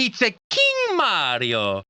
It's a King Mario.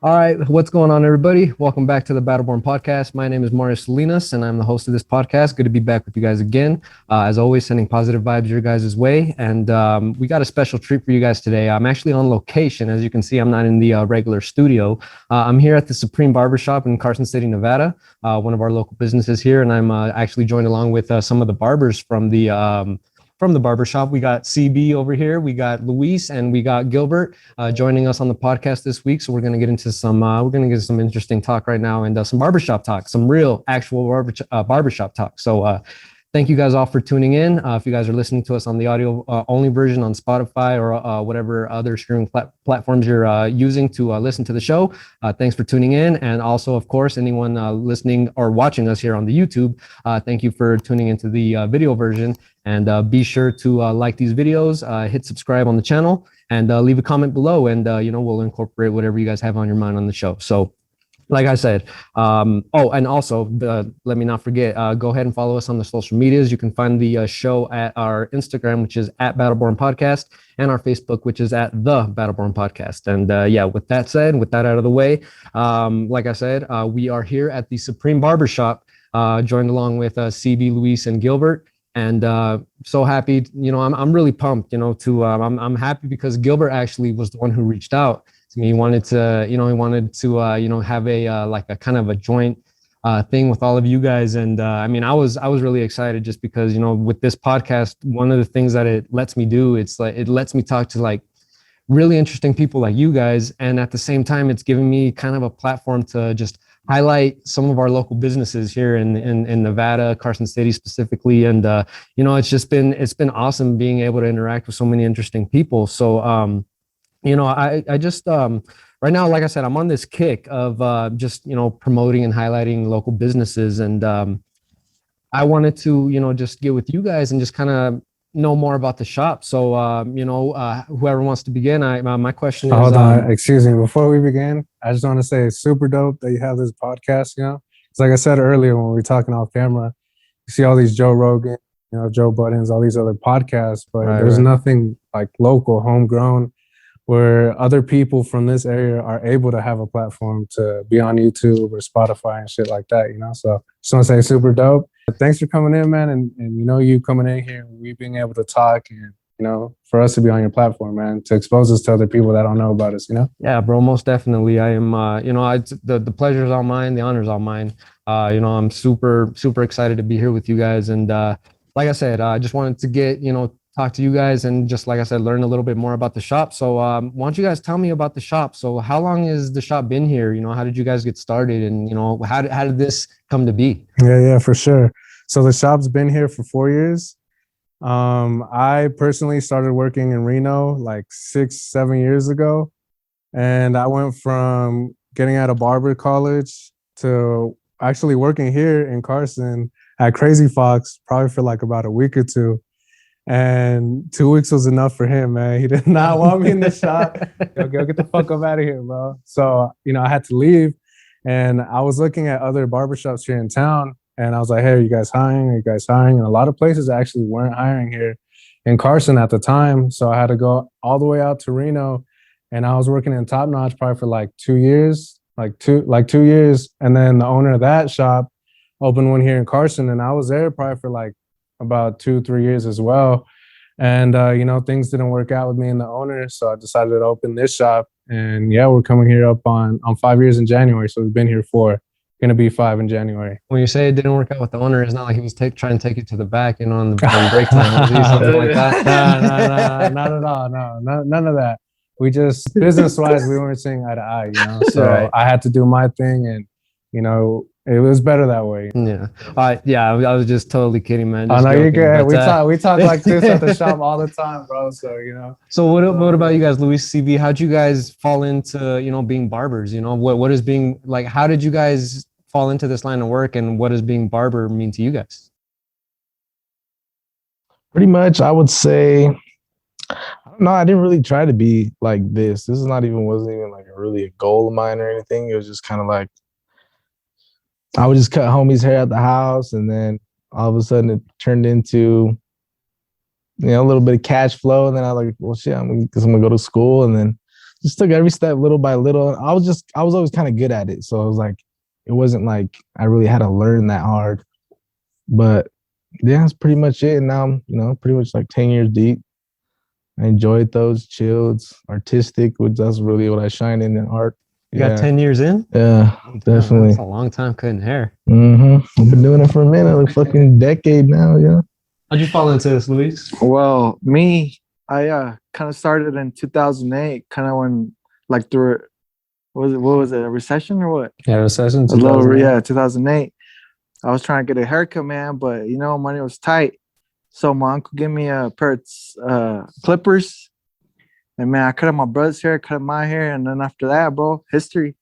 All right, what's going on, everybody? Welcome back to the Battleborn podcast. My name is Mario Salinas, and I'm the host of this podcast. Good to be back with you guys again. As always, sending positive vibes your guys' way. And we got a special treat for you guys today. I'm actually on location. As you can see, I'm not in the regular studio. I'm here at the Supreme Barbershop in Carson City, Nevada, one of our local businesses here. And I'm actually joined along with some of the barbers from the barbershop. We got CB over here, we got Luis, and we got Gilbert joining us on the podcast this week. So we're going to get into some interesting talk right now, and some barbershop talk, some real actual barbershop talk. So thank you guys all for tuning in. If you guys are listening to us on the audio only version on Spotify or whatever other streaming platforms you're using to listen to the show, thanks for tuning in. And also, of course, anyone listening or watching us here on the YouTube, thank you for tuning into the video version. And be sure to like these videos, hit subscribe on the channel, and leave a comment below. And, we'll incorporate whatever you guys have on your mind on the show. So like I said, and also let me not forget, go ahead and follow us on the social medias. You can find the show at our Instagram, which is at Battleborn Podcast, and our Facebook, which is at the Battleborn Podcast. And with that said, with that out of the way, like I said, we are here at the Supreme Barbershop, joined along with CB, Luis, and Gilbert. And so happy, I'm really pumped, I'm happy because Gilbert actually was the one who reached out to me. He wanted to have a kind of a joint thing with all of you guys. And I was really excited just because, with this podcast, one of the things that it lets me do, it lets me talk to really interesting people like you guys. And at the same time, it's giving me kind of a platform to just highlight some of our local businesses here in Nevada, Carson City specifically. And, it's been awesome being able to interact with so many interesting people. So, I just, right now, like I said, I'm on this kick of just, promoting and highlighting local businesses. And I wanted to, just get with you guys and just kind of know more about the shop. So, whoever wants to begin, my question is... Hold on, excuse me. Before we begin, I just want to say it's super dope that you have this podcast, It's like I said earlier when we were talking off camera, you see all these Joe Rogan, Joe Buttons, all these other podcasts, but there's nothing like local, homegrown, where other people from this area are able to have a platform to be on YouTube or Spotify and shit like that, So just want to say super dope. Thanks for coming in, man. And you coming in here, we being able to talk and, for us to be on your platform, man, to expose us to other people that don't know about us, Yeah, bro, most definitely. I am, the pleasure is all mine. The honor is all mine. I'm super, super excited to be here with you guys. And like I said, I just wanted to get, talk to you guys and just, like I said, learn a little bit more about the shop. So why don't you guys tell me about the shop? So how long has the shop been here? How did you guys get started? And, how did this come to be? Yeah, for sure. So the shop's been here for 4 years. I personally started working in Reno like 6-7 years ago. And I went from getting out of barber college to actually working here in Carson at Crazy Fox, probably for like about a week or two. And 2 weeks was enough for him, man. He did not want me in the shop. Yo, get the fuck up out of here, bro. So, I had to leave. And I was looking at other barbershops here in town. And I was like, hey, are you guys hiring? Are you guys hiring? And a lot of places actually weren't hiring here in Carson at the time. So I had to go all the way out to Reno. And I was working in Top Notch probably for like 2 years, like 2 years. And then the owner of that shop opened one here in Carson. And I was there probably for like about 2-3 years as well. And, things didn't work out with me and the owner. So I decided to open this shop. And yeah, we're coming here up on 5 years in January. So we've been here going to be 5 in January. When you say it didn't work out with the owner, it's not like he was trying to take you to the back, on break time, was he? Something like that? No, not at all. No, none of that. We just, business-wise, we weren't seeing eye to eye, So Right. I had to do my thing and, it was better that way. Yeah. I was just totally kidding, man. Oh, Just no, you're joking. good. But, We talk like this at the shop all the time, bro. So, So what about you guys, Luis, CB? How'd you guys fall into, being barbers? What is being like, how did you guys fall into this line of work, and what does being barber mean to you guys? Pretty much, I would say, I don't know. I didn't really try to be like this. This wasn't even like really a goal of mine or anything. It was just kind of like, I would just cut homies' hair at the house, and then all of a sudden it turned into, a little bit of cash flow. And then I was like, well, shit, I'm gonna go to school, and then just took every step little by little. I was always kind of good at it, so it was like, it wasn't like I really had to learn that hard. But yeah, that's pretty much it. And now I'm, pretty much like 10 years deep. I enjoyed those, chilled, artistic, which that's really what I shine in art. You got 10 years in? Yeah, definitely. That's a long time cutting hair. I've been doing it for a minute, like fucking decade now, yeah. How'd you fall into this, Luis? Well, I kind of started in 2008, kind of when like through what was it, a recession or what? Yeah, recession. A little, yeah, 2008. I was trying to get a haircut, man, but money was tight. So my uncle gave me a pair of clippers. And man, I cut up my brother's hair, cut up my hair, and then after that, bro, history.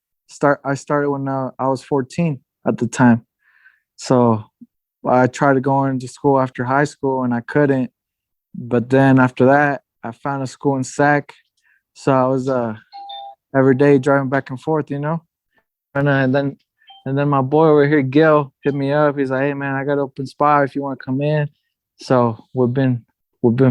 I started when I was 14 at the time. So I tried to go into school after high school, and I couldn't. But then after that, I found a school in Sac. So I was every day driving back and forth, And then my boy over here, Gil, hit me up. He's like, "Hey man, I got an open spot if you want to come in." So we've been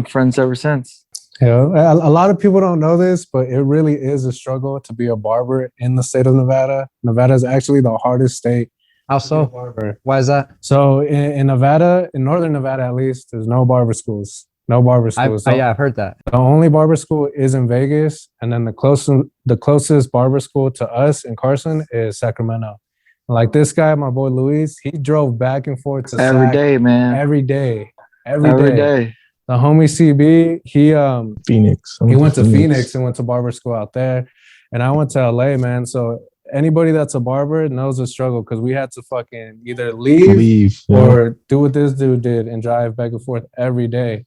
friends ever since. Yeah, a lot of people don't know this, but it really is a struggle to be a barber in the state of Nevada. Nevada is actually the hardest state. How so? Barber. Why is that? So in Nevada, in northern Nevada at least, there's no barber schools. No barber schools. I've heard that. The only barber school is in Vegas, and then the closest barber school to us in Carson is Sacramento. Like this guy, my boy Luis, he drove back and forth to every Sac day, man. Every day. The homie CB, Phoenix. He went to Phoenix and went to barber school out there. And I went to LA, man. So anybody that's a barber knows the struggle, because we had to fucking either leave or do what this dude did and drive back and forth every day.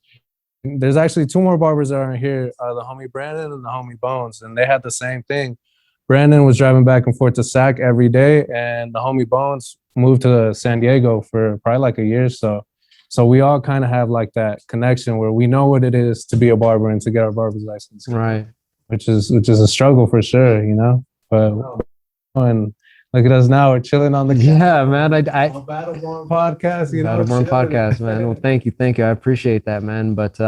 There's actually 2 more barbers that are here, the homie Brandon and the homie Bones, and they had the same thing. Brandon was driving back and forth to Sac every day, and the homie Bones moved to San Diego for probably like a year or so. So we all kind of have like that connection where we know what it is to be a barber and to get our barber's license. Right. Which is a struggle for sure, But and look at us now, we're chilling on the man. I Battleborn podcast, Battleborn podcast, man. Well, thank you. I appreciate that, man. But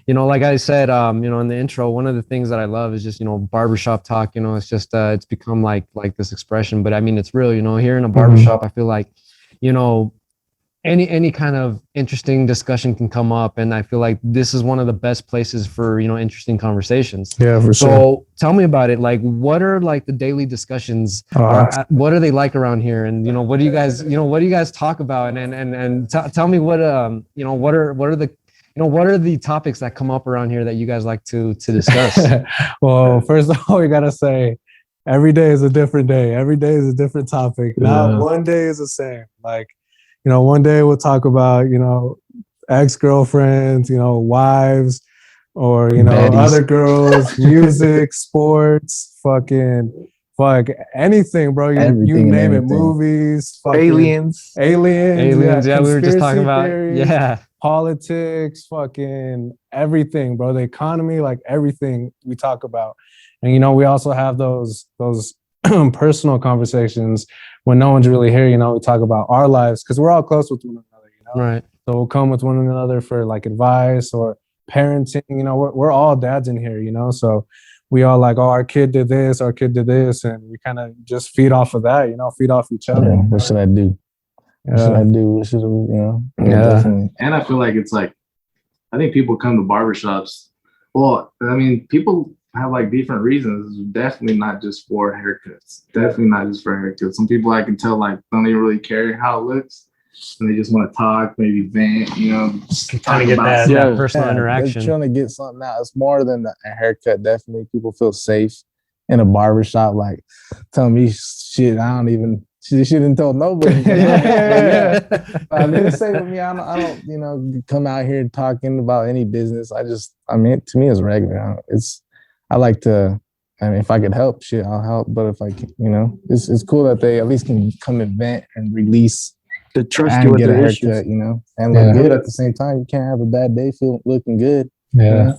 like I said, in the intro, one of the things that I love is just, barbershop talk. It's just it's become like this expression, but I mean it's real, here in a barbershop, I feel like, any kind of interesting discussion can come up, and I feel like this is one of the best places for interesting conversations. Yeah, for sure. So tell me about it. Like, what are like the daily discussions? What are they like around here? And what do you guys talk about? And tell me what what are the topics that come up around here that you guys like to discuss? Well, first of all, we gotta say, every day is a different day. Every day is a different topic. Not one day is the same. Like, one day we'll talk about, ex-girlfriends, wives, or, Baddies. other girls, music, sports, fucking fuck anything, bro. You Everything and name it, everything. movies, fucking Aliens. Aliens, yeah, we were just talking conspiracy about, theories, yeah. politics, fucking everything, bro. The economy, like everything we talk about. And you know, we also have those personal conversations when no one's really here. You know, we talk about our lives because we're all close with one another. You know, Right. so we'll come with one another for like advice or parenting. You know, we're all dads in here. You know, so we all like, oh, our kid did this, and we kind of just feed off of that. You know, feed off each other. Yeah, what should I do? What should I do? What should I, you know? Yeah. Definitely. And I feel like it's like, I think people come to barbershops. Well, I mean, people have like different reasons. Definitely not just for haircuts. Definitely not just for haircuts. Some people I can tell like don't even really care how it looks. And they just want to talk, maybe vent, you know, Trying to get that, Yeah. that personal They're interaction. trying to get something out. It's more than a haircut. Definitely, people feel safe in a barbershop. Like, telling me shit, I don't even. She didn't tell nobody. Yeah. I mean, it's safe with me. I don't, you know, come out here talking about any business. I mean, to me, it's regular. I like to. I mean, if I could help, shit, I'll help. But if I can, you know, it's cool that they at least can come and vent and release. To trust And you with get a their haircut, issues. you know, and look good at the same time. You can't have a bad day looking good. Yeah.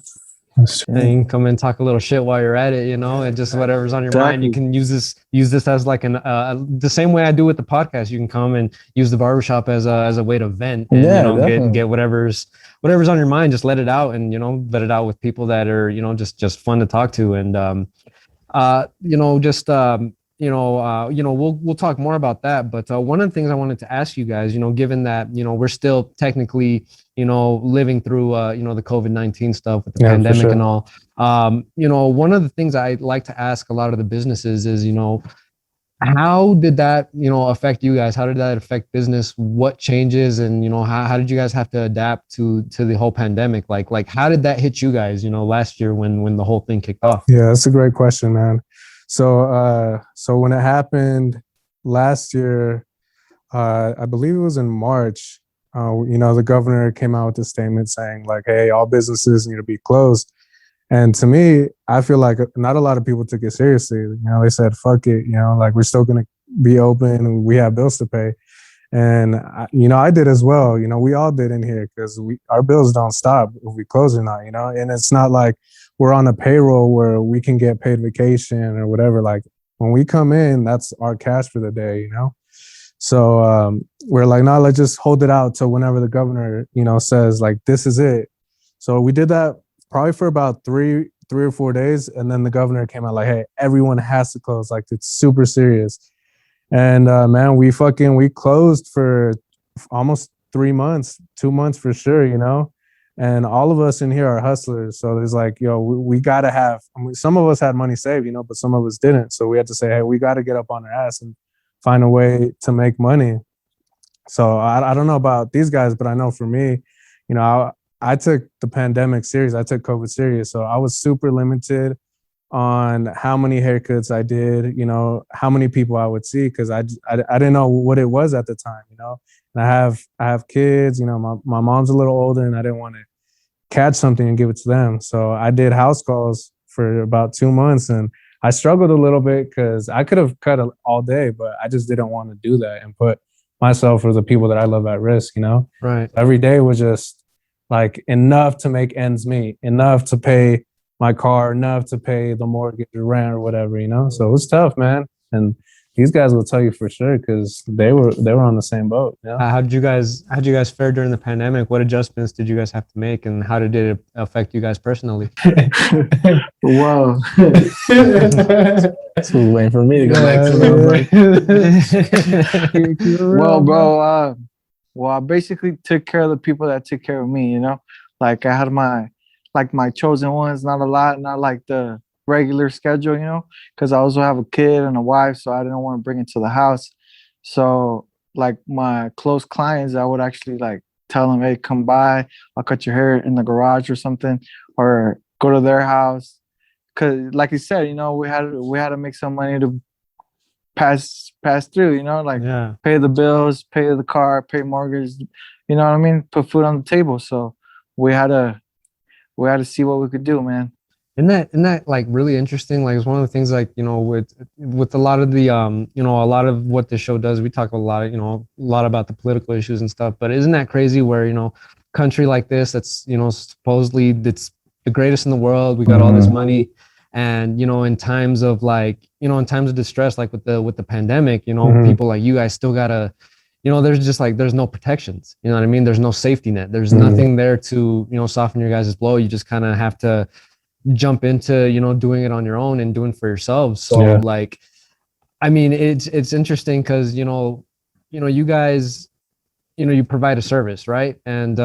That's And you can come and talk a little shit while you're at it, you know, and just whatever's on your mind. You can use this as like the same way I do with the podcast. You can come and use the barbershop as a way to vent and Yeah, you know definitely. get whatever's on your mind. Just let it out, and you know, let it out with people that are, you know, just fun to talk to. And you know, just we'll talk more about that. But one of the things I wanted to ask you guys, you know, given that, you know, we're still technically, you know, living through, you know, the COVID-19 stuff with the pandemic sure. and all, you know, one of the things I like to ask a lot of the businesses is, you know, how did that, you know, affect you guys? How did that affect business? What changes? And, you know, how did you guys have to adapt to the whole pandemic? Like, how did that hit you guys, you know, last year when the whole thing kicked off? Yeah, that's a great question, man. So when it happened last year, I believe it was in March, you know, the governor came out with a statement saying like, hey, all businesses need to be closed. And to me, I feel like not a lot of people took it seriously. You know, they said, fuck it, you know, like we're still going to be open. We have bills to pay. And, you know, I did as well. You know, we all did in here because our bills don't stop if we close or not, you know, and it's not like we're on a payroll where we can get paid vacation or whatever. Like when we come in, that's our cash for the day, you know? So we're like, no, let's just hold it out till whenever the governor, you know, says like, this is it. So we did that probably for about three or 4 days. And then the governor came out like, hey, everyone has to close. Like it's super serious. And man, we closed for almost 3 months, 2 months for sure, you know? And all of us in here are hustlers. So there's like, yo, we got to have, I mean, some of us had money saved, you know, but some of us didn't. So we had to say, hey, we got to get up on our ass and find a way to make money. So I don't know about these guys, but I know for me, you know, I took the pandemic serious. I took COVID serious. So I was super limited on how many haircuts I did, you know, how many people I would see, because I didn't know what it was at the time, you know. And I have kids, you know, my mom's a little older, and I didn't want to catch something and give it to them. So I did house calls for about 2 months, and I struggled a little bit because I could have cut all day, but I just didn't want to do that and put myself or the people that I love at risk, you know. Right. Every day was just like enough to make ends meet, enough to pay my car, enough to pay the mortgage or rent or whatever, you know. So it was tough, man. And these guys will tell you for sure because they were on the same boat. Yeah. How did you guys fare during the pandemic? What adjustments did you guys have to make, and how did it affect you guys personally? Wow. So waiting for me to go back to Well, bro, I basically took care of the people that took care of me, you know? Like I had my chosen ones, not a lot, not like the regular schedule, you know? Because I also have a kid and a wife, so I didn't want to bring it to the house. So like my close clients, I would actually like tell them, hey, come by, I'll cut your hair in the garage or something, or go to their house. Cause like you said, you know, we had to make some money to pass through, you know, like Yeah. pay the bills, pay the car, pay mortgage, you know what I mean? Put food on the table. So we had to see what we could do, man. Isn't that like really interesting? Like it's one of the things like, with a lot of the a lot of what the show does, we talk a lot, a lot about the political issues and stuff, but isn't that crazy where, country like this that's, supposedly that's the greatest in the world, we got all this money, and in times of like, in times of distress, like with the pandemic, people like you guys still gotta, there's just like there's no protections, you know what I mean? There's no safety net. There's nothing there to, soften your guys' blow. You just kind of have to jump into doing it on your own and doing for yourselves. So like, I mean, it's interesting because you guys you provide a service, right? And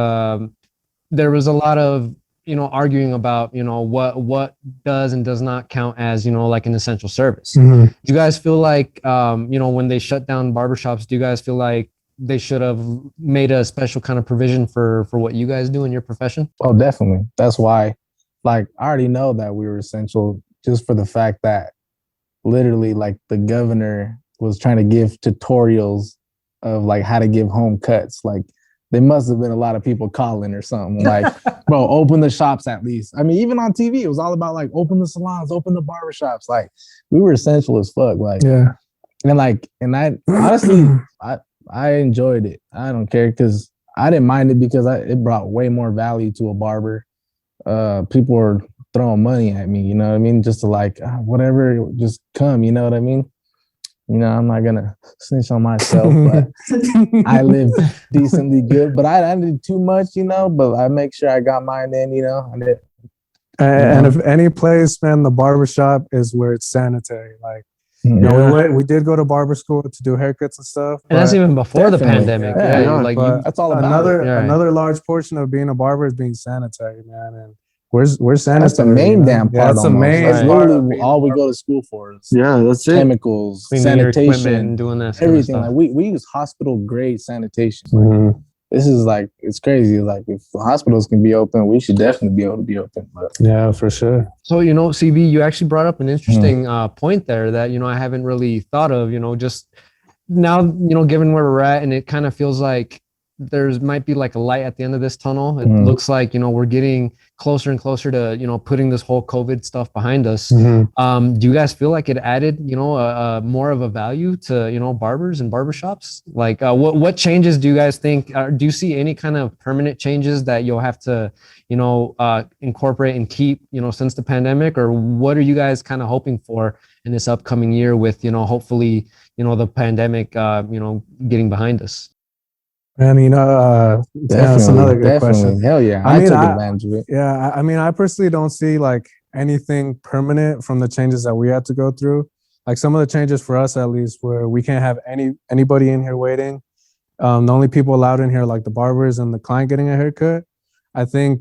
there was a lot of arguing about what does and does not count as like an essential service. Do you guys feel like when they shut down barbershops, do you guys feel like they should have made a special kind of provision for what you guys do in your profession? Oh, definitely. That's why, like, I already know that we were essential just for the fact that literally, like, the governor was trying to give tutorials of like how to give home cuts. Like, there must have been a lot of people calling or something like, bro, open the shops at least. I mean, even on TV, it was all about like, open the salons, open the barbershops. Like, we were essential as fuck. Like, and I honestly, I enjoyed it. I don't care because I didn't mind it because it brought way more value to a barber. People were throwing money at me, you know what I mean? Just to like, whatever, just come, you know what I mean? I'm not gonna snitch on myself, but I live decently good. But I did too much, but I make sure I got mine in, I did. And if any place, man, the barbershop is where it's sanitary. Like, we did go to barber school to do haircuts and stuff. And that's even before the pandemic. Like that's all about another large portion of being a barber is being sanitary, man. And we're sanitary. That's the main damn part. That's the main. That's literally all we go to school for. That's it. Chemicals, sanitation, doing that everything. Like we use hospital grade sanitation. This is like, it's crazy. Like, if the hospitals can be open, we should definitely be able to be open. But yeah, for sure. So, CV, you actually brought up an interesting point there that, I haven't really thought of, just now, given where we're at, and it kind of feels like there's might be like a light at the end of this tunnel. It looks like, we're getting closer and closer to, putting this whole COVID stuff behind us. Do you guys feel like it added, more of a value to, barbers and barbershops? Like, what changes do you guys think, do you see any kind of permanent changes that you'll have to, incorporate and keep, since the pandemic, or what are you guys kind of hoping for in this upcoming year with, hopefully, the pandemic, getting behind us? And that's another good question. Hell yeah, I took advantage of it. Yeah, I mean, I personally don't see like anything permanent from the changes that we had to go through. Like, some of the changes for us, at least, where we can't have anybody in here waiting. The only people allowed in here, like the barbers and the client getting a haircut. I think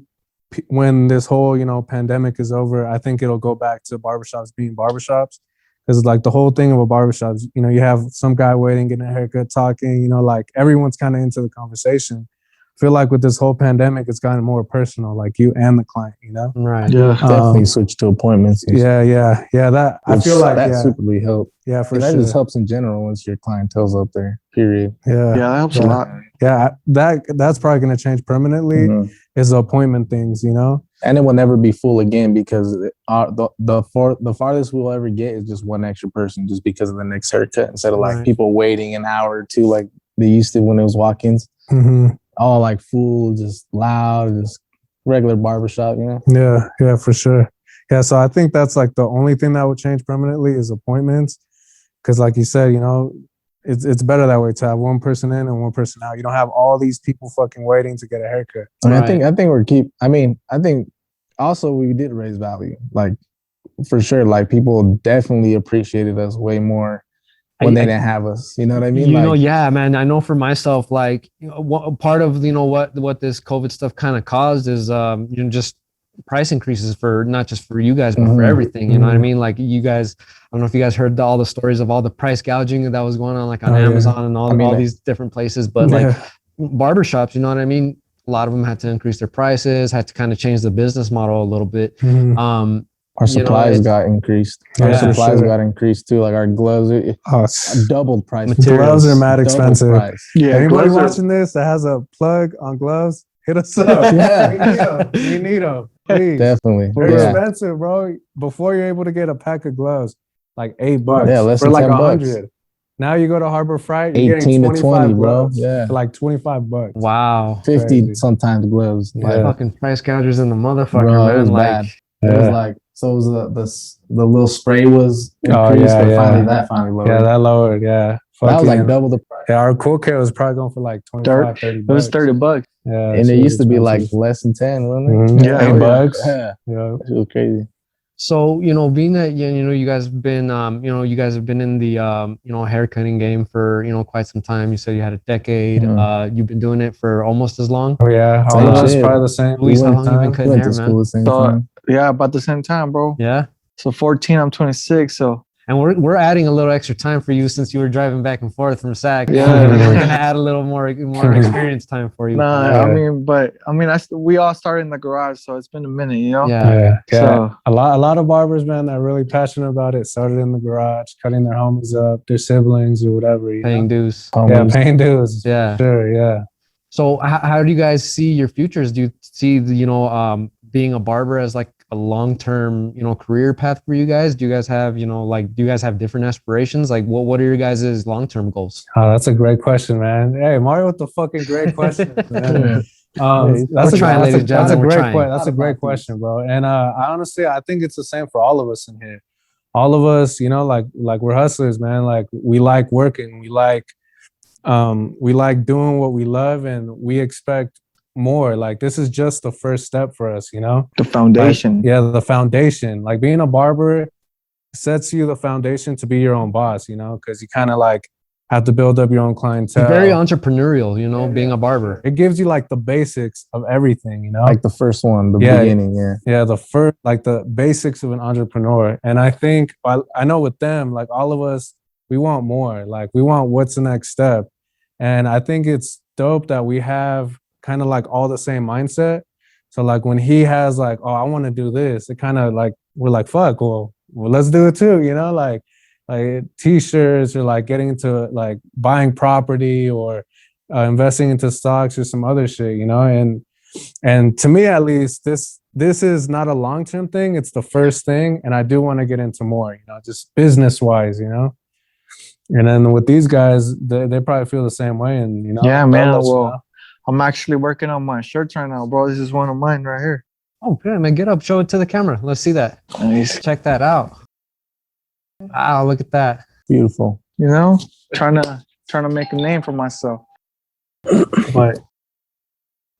when this whole pandemic is over, I think it'll go back to barbershops being barbershops. Because like the whole thing of a barbershop, you have some guy waiting, getting a haircut, talking, like everyone's kind of into the conversation. I feel like with this whole pandemic, it's gotten more personal, like you and the client, Right. Yeah. Definitely switch to appointments. Yeah. That I feel like that superly helped. Yeah, for that sure. That just helps in general once your clientele's up there, period. Yeah. Yeah, that helps a lot. Yeah. That's probably going to change permanently is the appointment things, And it will never be full again because the farthest we'll ever get is just one extra person just because of the next haircut instead of like people waiting an hour or two like they used to when it was walk-ins. All like full, just loud, just regular barbershop, Yeah, for sure. Yeah, so I think that's like the only thing that would change permanently is appointments. Because like you said, it's better that way to have one person in and one person out. You don't have all these people fucking waiting to get a haircut. I think also we did raise value, like for sure. Like people definitely appreciated us way more when they didn't have us. You know what I mean? Yeah, man. I know for myself, like part of what this COVID stuff kind of caused is just price increases for not just for you guys but for everything. You know what I mean? Like you guys, I don't know if you guys heard all the stories of all the price gouging that was going on like on Amazon and all these different places, but like barbershops, you know what I mean? A lot of them had to increase their prices, had to kind of change the business model a little bit. Our supplies got increased. Our supplies got increased too. Like our gloves, doubled price. Gloves are mad expensive. Yeah, anybody watching this that has a plug on gloves, hit us up. We need them. Please. Definitely. They're Yeah. expensive, bro. Before you're able to get a pack of gloves, like $8. Yeah, less for than like 10 bucks. 100. Now you go to Harbor Freight, you're 18 getting to 25 20, bro. gloves Yeah. for like $25. Wow. 50 Crazy. sometimes gloves. Like, Yeah. Fucking price gougers in the motherfucker, bro, man. it was Like, bad. It was like, so it was the little spray was Oh, increased, yeah, but finally yeah. that finally lowered. Yeah, that lowered. Yeah. that was like Fucking- double the price. Yeah, our cool kit was probably going for like 25, 30 It was bucks. $30. Yeah. And so it used to be like expensive. less than 10, wasn't it? Mhm. Yeah, $8 hell yeah. bucks. Yeah. Yeah. It was crazy. so, being that, you guys have been, you guys have been in the, haircutting game for, quite some time. You said you had a decade. Mhm. You've been doing it for almost as long. Oh, yeah. All Same of us shit. probably the same. Luis, how long you been time. cutting Went hair, to school man? the same So, time. yeah, about the same time, bro. Yeah. So 14, I'm 26. So And we're adding a little extra time for you since you were driving back and forth from SAC. Yeah. We're gonna add a little more experience time for you. nah, Yeah. I mean, we all started in the garage, so it's been a minute, you know. Yeah. Yeah. Yeah. So A lot of barbers, man, that are really passionate about it started in the garage, cutting their homies up, their siblings or whatever. You Paying know? dues. Yeah, Homies. paying dues. Yeah. Sure, yeah. So how do you guys see your futures? Do you see being a barber as like a long-term, career path for you guys? Do you guys have, do you guys have different aspirations? Like what are your guys' long-term goals? Oh, that's a great question, man. Hey, Mario, with the fucking great question, man. We're That's trying, ladies and gentlemen, we're trying. That's a great question, bro. And I honestly, I think it's the same for all of us in here. All of us, like we're hustlers, man. Like we like working, we like doing what we love, and we expect more. Like this is just the first step for us, the foundation. Like, yeah, the foundation. Like being a barber sets you the foundation to be your own boss, because you kind of like have to build up your own clientele. It's very entrepreneurial, being a barber. It gives you like the basics of everything, Like the first one, the Yeah. beginning, yeah. Yeah, the first, like the basics of an entrepreneur. And I think, I know with them, like all of us, we want more. Like we want what's the next step. And I think it's dope that we have kind of like all the same mindset. So like when he has like, oh, I want to do this, it kind of like, we're like, fuck, well, let's do it too, like t-shirts or like getting into like buying property or investing into stocks or some other shit, and to me at least this is not a long-term thing, it's the first thing, and I do want to get into more, just business wise, and then with these guys they probably feel the same way, and Yeah, man. they'll let you Well, know. I'm actually working on my shirts right now, bro. This is one of mine right here. Oh, good, man. Get up, show it to the camera. Let's see that. Nice. Check that out. Wow, look at that. Beautiful. Trying to make a name for myself. But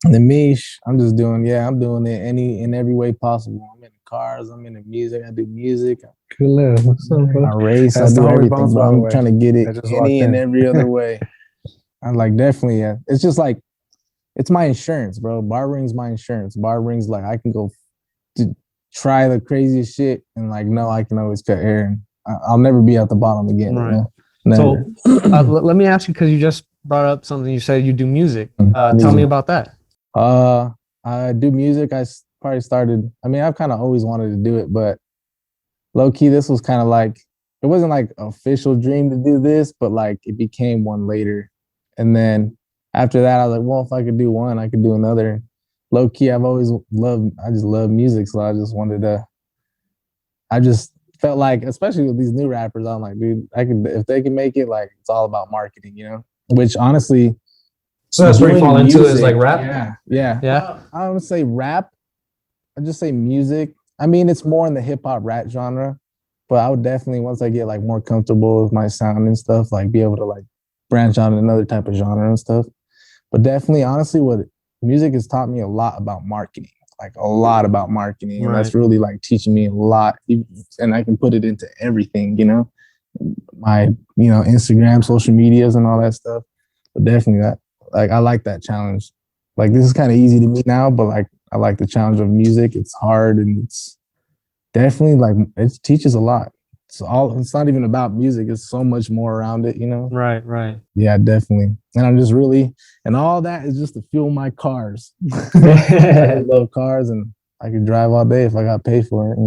The niche, I'm doing it in every way possible. I'm in the cars, I'm in the music, I do music, good live. What's up, bro? I race, That's I the do Holy everything, Bones, bro. by the I'm way. trying to get I it just walked any and in. every other way. I'm like, definitely, yeah. It's just like, it's my insurance, bro. Barbering's my insurance. Barbering's like, I can go to try the craziest shit and like, no, I can always cut hair and I'll never be at the bottom again. Right. You know? Never. So let me ask you, because you just brought up something. You said you do music. Tell me about that. I do music. Probably started, I've kind of always wanted to do it, but low key, this was kind of like, it wasn't like an official dream to do this, but like it became one later. And then after that, I was like, well, if I could do one, I could do another. Low key, I just love music. So I just felt like, especially with these new rappers, I'm like, dude, if they can make it, like, it's all about marketing, which honestly, So that's where you doing fall into is music, like rap. Yeah. I would say rap. I just say music. It's more in the hip hop rap genre, but I would definitely, once I get like more comfortable with my sound and stuff, like be able to like branch out another type of genre and stuff. But definitely, honestly, what music has taught me a lot about marketing, like a lot about marketing. And that's really like teaching me a lot. And I can put it into everything, my, Instagram, social medias and all that stuff. But definitely that, like, I like that challenge. Like, this is kind of easy to me now, but like, I like the challenge of music. It's hard and it's definitely like, it teaches a lot. It's not even about music. It's so much more around it, Right. Yeah, definitely. And I'm just really, and all that is just to fuel my cars. I love cars and I could drive all day if I got paid for it,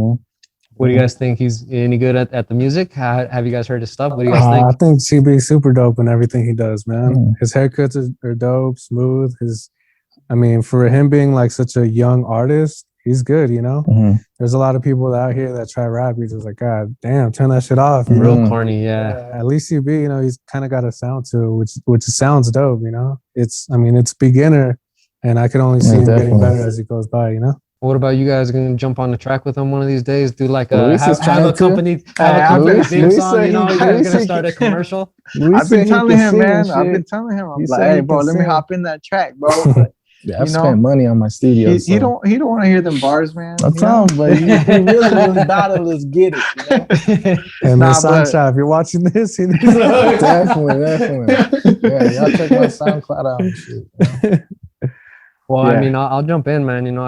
What do you guys think? He's any good at the music? Have you guys heard his stuff? What do you guys think? I think CB's super dope in everything he does, man. His haircuts are dope, smooth. For him being like such a young artist, he's good, you know. Mhm. There's a lot of people out here that try rap. You're just like, God damn, turn that shit off. you Real know? corny, yeah. At least CB, you know, he's kind of got a sound to it, which sounds dope, you know. It's beginner, and I can only see him getting definitely. better as he goes by, you know. What about you guys? Gonna jump on the track with him one of these days? Do like a Luis is have a trying to. company Luis- theme Luis song? said You know, he- you guys Luis gonna said start he- a commercial. Luis I've been said he telling can him, sing and man. I've shit. been telling him. I'm He like, said hey, he bro, can let me sing. hop in that track, bro. But Yeah, I've you know, spent money on my studio. he so. don't want to hear them bars, man. I you know? tell him, but he really about it. Let's get it. You know? And Nah, Miss but- Sancha, if you're watching this, he needs a Definitely. Yeah, y'all check my SoundCloud out and shit. You know? Well, I Yeah. mean, I'll jump in, man. You know,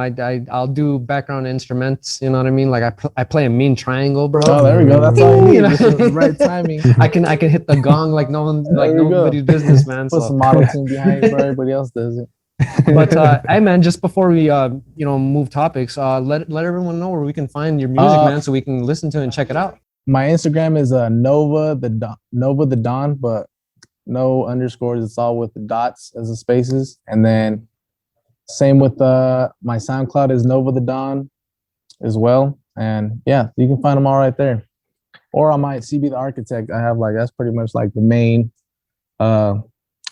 I'll do background instruments. You know what I mean? Like I play a mean triangle, bro. Oh, there we go. That's all you You need. know? Just the right timing. I can hit the gong like There we go. nobody's business, man. Put So. some model tune behind it, but everybody else does it. But hey, man, just before we move topics, let everyone know where we can find your music, man, so we can listen to it and check it out. My Instagram is Nova the Don, but no underscores. It's all with the dots as the spaces. And then same with my SoundCloud is Nova the Don as well. And yeah, you can find them all right there. Or on my CB the Architect, I have that's pretty much like the main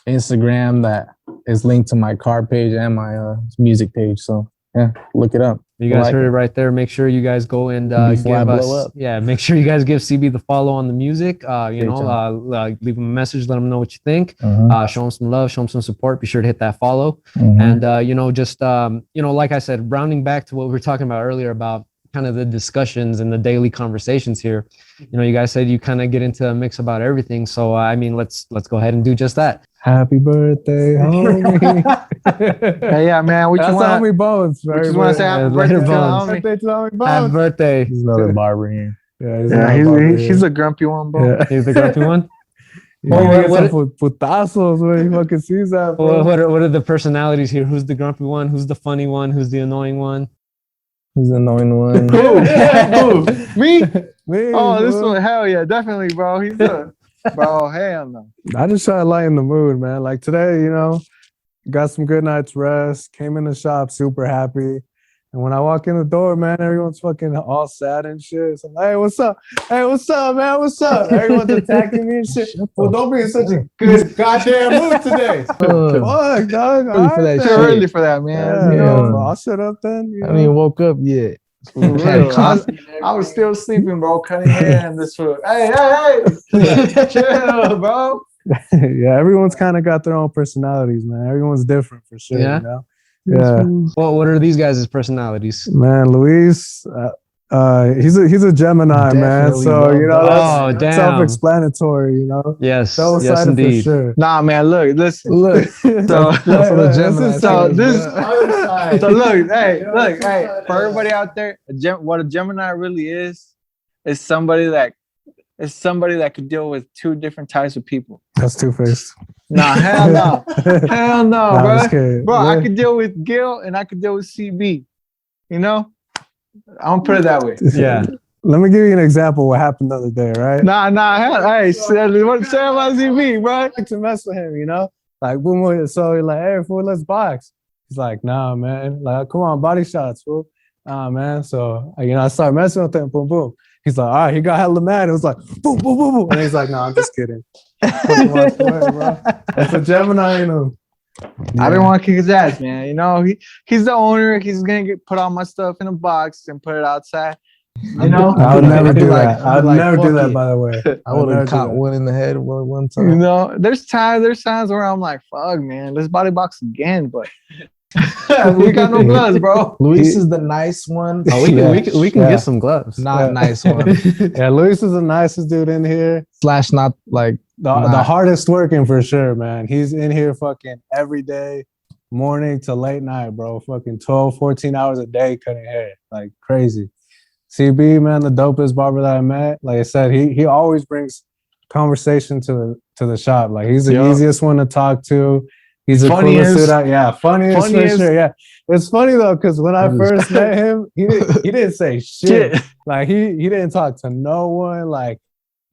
Instagram that is linked to my car page and my music page. So yeah, look it up. You guys Like heard it. it right there. Make sure you guys go and Before I give blow us, up. yeah, make sure you guys give CB the follow on the music. Big time. Leave him a message, let him know what you think. Mhm. Show him some love, show him some support. Be sure to hit that follow. Mhm. And like I said, rounding back to what we were talking about earlier about kind of the discussions and the daily conversations here. You know, you guys said you kind of get into a mix about everything. So I mean, let's go ahead and do just that. Happy birthday, homie. Hey, yeah, man. What you That's want? homie Bones. You just want to say happy Later, birthday to the Bones. homie? Birthday to homie Happy Bones. birthday. There's another barber here. Yeah, he's, Yeah, he's a grumpy one, bro. yeah. He's the grumpy one. Well, Well, what putazos when he fucking sees that, bro. What are the personalities here? Who's the grumpy one? Who's the funny one? Who's the annoying one? Who's the annoying one? Who? Me? Me, Oh, this bro. one, hell yeah, definitely, bro. He's a bro. Hell no. I just try to lighten the mood, man. Like today, you know, got some good night's rest, came in the shop super happy. And when I walk in the door, man, everyone's fucking all sad and shit. So I'm like, hey, what's up? Hey, what's up, man? What's up? Everyone's attacking me and shit. Well, don't be in such a good goddamn mood today. Fuck, dog. Early for that Too shit. early for that, man. Yeah, You know, well, I'll shut up then. You I haven't even woke up yet. for real. I was still sleeping, bro. Cutting hair and this foot. Hey, chill, bro. yeah, everyone's kind of got their own personalities, man. Everyone's different for sure. Yeah? You know? Yeah. Well, what are these guys' personalities? Man, Luis, he's a Gemini, man. Definitely So love you know Oh, that's damn. self-explanatory. You know, Yes, double yes, sided for indeed. sure. Nah, man. Look, listen. Look, So, That's what a Gemini is- so says, this. bro. So look, hey, for everybody out there, what a Gemini really is somebody that could deal with two different types of people. that's two-faced. Nah, hell no, hell no, Nah, I'm just bro. kidding. Bro, I Yeah. could deal with Gil and I could deal with CB. You know, I'm gonna put it that way. Yeah. Let me give you an example of what happened the other day, right? Nah, hell, hey, what say about CB, bro? I like to mess with him, you know? Like, boom, boom. So he's like, hey, fool, let's box. He's like, nah, man. Like, come on, body shots, fool. Nah, man. So, I started messing with him, boom, boom. He's like, all right, he got hella mad. It was like, boom, boom, boom, boom. And he's like, no, I'm just kidding. Fucking walked away, bro. That's a Gemini, you know. I didn't want to kick his ass, man. You know, he's the owner. He's gonna put all my stuff in a box and put it outside. You know, I would never I'd be do like- that. I'd I would be like, never do fuck that, it. by the way. I would never have do caught that. one in the head one you time. know, there's times where I'm like, fuck, man, let's body box again, but we got no gloves, bro. Luis is the nice one. Oh, we can Yeah. we can Yeah. get some gloves. Not nice one. Yeah, Luis is the nicest dude in here. Slash not like The Nah. hardest working for sure, man. He's in here fucking every day, morning to late night, bro. Fucking 12, 14 hours a day cutting hair. Like crazy. CB, man, the dopest barber that I met. Like I said, he always brings conversation to the shop. Like he's the Yeah. easiest one to talk to. He's the Funniest. coolest dude out. Yeah, funniest for sure. Yeah. It's funny though, because when I That is- first met him, he didn't say shit. Like he didn't talk to no one. Like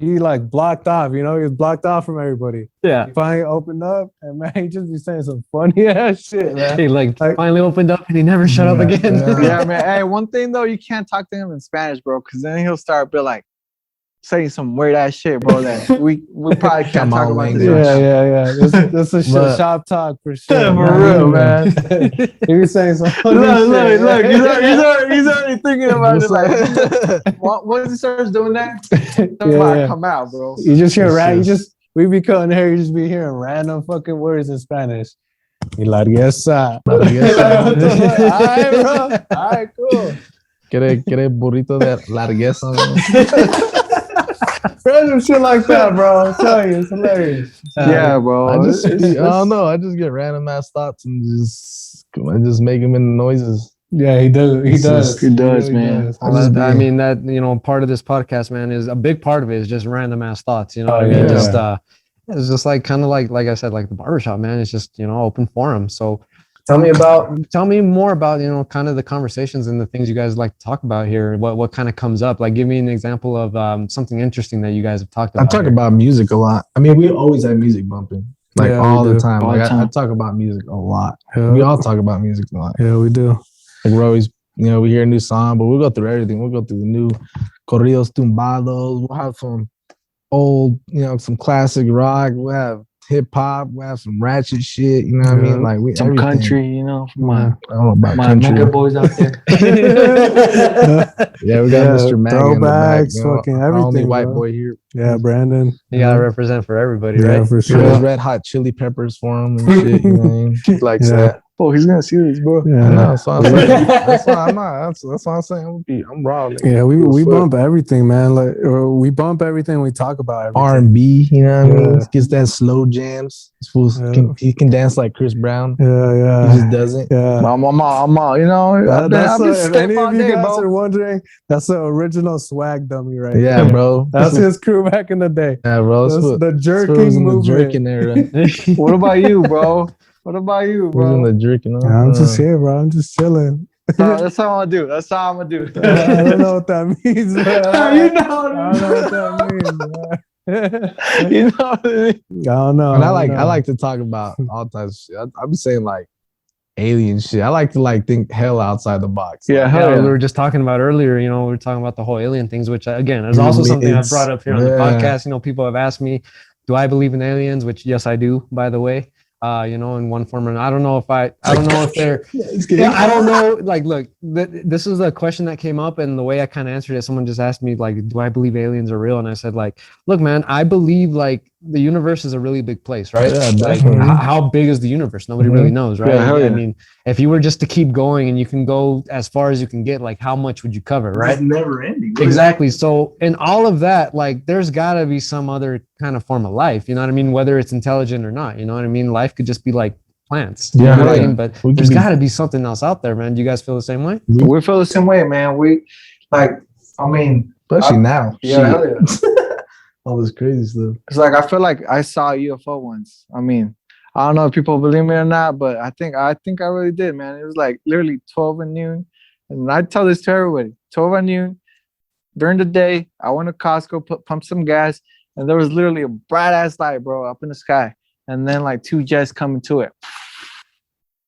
he like blocked off. You know, he was blocked off from everybody. Yeah. He finally opened up, and man, he just be saying some funny ass shit, man. He like finally opened up and he never shut up again. Yeah, man. Hey, one thing though, you can't talk to him in Spanish, bro, because then he'll start be like saying some weird ass shit, bro. That we probably can't talk about this. Yeah. This is shit shop talk for sure. For real, man. He was saying some funny shit. Look. He's already thinking about it. Like, once he starts doing that, come out, bro. You just hear we be cutting hair. You just be hearing random fucking words in Spanish. Y largueza. All right, bro. All right, cool. ¿Quiere burrito de largueza? Random shit like that, bro. I'm telling you, it's hilarious. Yeah, bro. I don't know. I just get random ass thoughts and I just make them in noises. Yeah, he does. He does, man. I mean, that, you know, part of this podcast, man, is a big part of it is just random ass thoughts. You know what I mean? It's just like kind of like I said, like the barbershop, man. It's just, you know, open forum. So tell me more about, you know, kind of the conversations and the things you guys like to talk about here. What kind of comes up? Like, give me an example of something interesting that you guys have talked about. I talk about music a lot. I mean, we always have music bumping, like all the time. Like I talk about music a lot. Yeah. We all talk about music a lot. Yeah, we do. Like we're always, you know, we hear a new song, but we'll go through everything. We'll go through the new corridos tumbados. We'll have some old, you know, some classic rock. We'll have hip hop. We'll have some ratchet shit. You know what I mean? Like some everything. Country, you know, I don't know about my mega boys out there. Yeah, we got Mr. Mag throwbacks, fucking everything. Only white boy here. Yeah, Brandon. You gotta represent for everybody, right? Yeah, for sure. There's Red Hot Chili Peppers for him and shit. You know what I mean? He likes that. Oh, he's gonna see this, bro. Yeah, that's what I'm saying. That's what I'm saying. I'm raw. Nigga. Yeah, we bump everything, man. Like we bump everything. We talk about everything. R&B, you know what I mean? Gets that slow jams. He can dance like Chris Brown. Yeah. He just doesn't. Yeah. I'm all, you know. If any of you guys are wondering, that's the original swag dummy, right? Yeah, bro. That's his crew back in the day. Yeah, bro. That's the jerking movement. The jerking era. What about you, bro? What about you, bro? The jerking. Yeah, I'm just here, bro. I'm just chilling. That's all I'm gonna do. I don't know what that means, bro. You know. I don't know what that means, bro. You know what I mean? I don't know. And I like to talk about all types of shit. I'll be saying like alien shit. I like to think hell outside the box. Yeah, we were just talking about earlier, you know, we were talking about the whole alien things, which again is also something I've brought up here on the podcast. You know, people have asked me, do I believe in aliens? Which yes, I do, by the way. You know, in one form or another. I don't know if they're, I don't know. Like, look, this is a question that came up, and the way I kind of answered it, someone just asked me, like, do I believe aliens are real? And I said, like, look, man, I believe like the universe is a really big place, right? Yeah, like, how big is the universe? Nobody really knows, right? Yeah, I mean, if you were just to keep going and you can go as far as you can get, like, how much would you cover, right? It's never ending. Exactly. So in all of that, like, there's got to be some other kind of form of life, you know what I mean? Whether it's intelligent or not, you know what I mean? Life could just be like plants, you know what I mean? But there's got to be something else out there, man. Do you guys feel the same way? We feel the same way, man. Especially now. Yeah, hell yeah. All this crazy stuff. It's like I feel like I saw a UFO once. I mean, I don't know if people believe me or not, but I think I really did, man. It was like literally 12 at noon. And I tell this to everybody, 12 at noon, during the day, I went to Costco, pump some gas, and there was literally a bright ass light, bro, up in the sky. And then like two jets coming to it.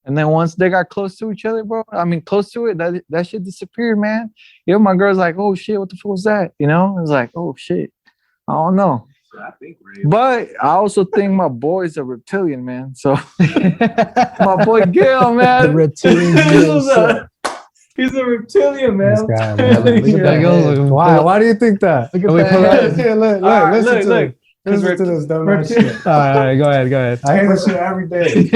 And then once they got close to each other, bro, I mean, close to it, that shit disappeared, man. You know, my girl's like, oh shit, what the fuck was that? You know, I was like, oh shit. I don't know. I think but I also think my boy's a reptilian, man. So my boy Gail, man. The reptilian. He's a reptilian, man. This guy, man. Why do you think that? Look at that. Look. Listen to this dumb shit. All right, go ahead. I hear this shit every day.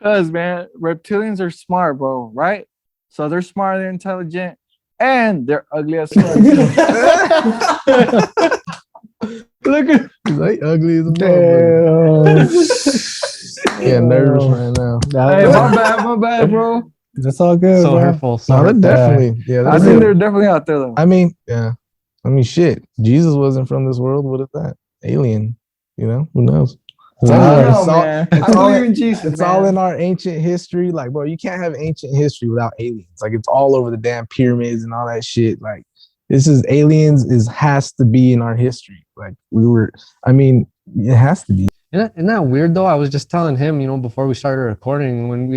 Cause man, reptilians are smart, bro, right? So they're smart, they're intelligent, and they're ugly as fuck. Look at they ugly as a motherfucker. Yeah, nervous right now. Hey, my bad, bro. That's all good. So bro. hurtful. No, they're definitely. Yeah, I think they're definitely out there though. I mean, yeah. I mean, shit. Jesus wasn't from this world. What is that? Alien. You know? Who knows? I believe in Jesus. It's all in our ancient history. Like, bro, you can't have ancient history without aliens. Like, it's all over the damn pyramids and all that shit. Like, this is aliens has to be in our history. Like it has to be. Isn't that weird though? I was just telling him, before we started recording, when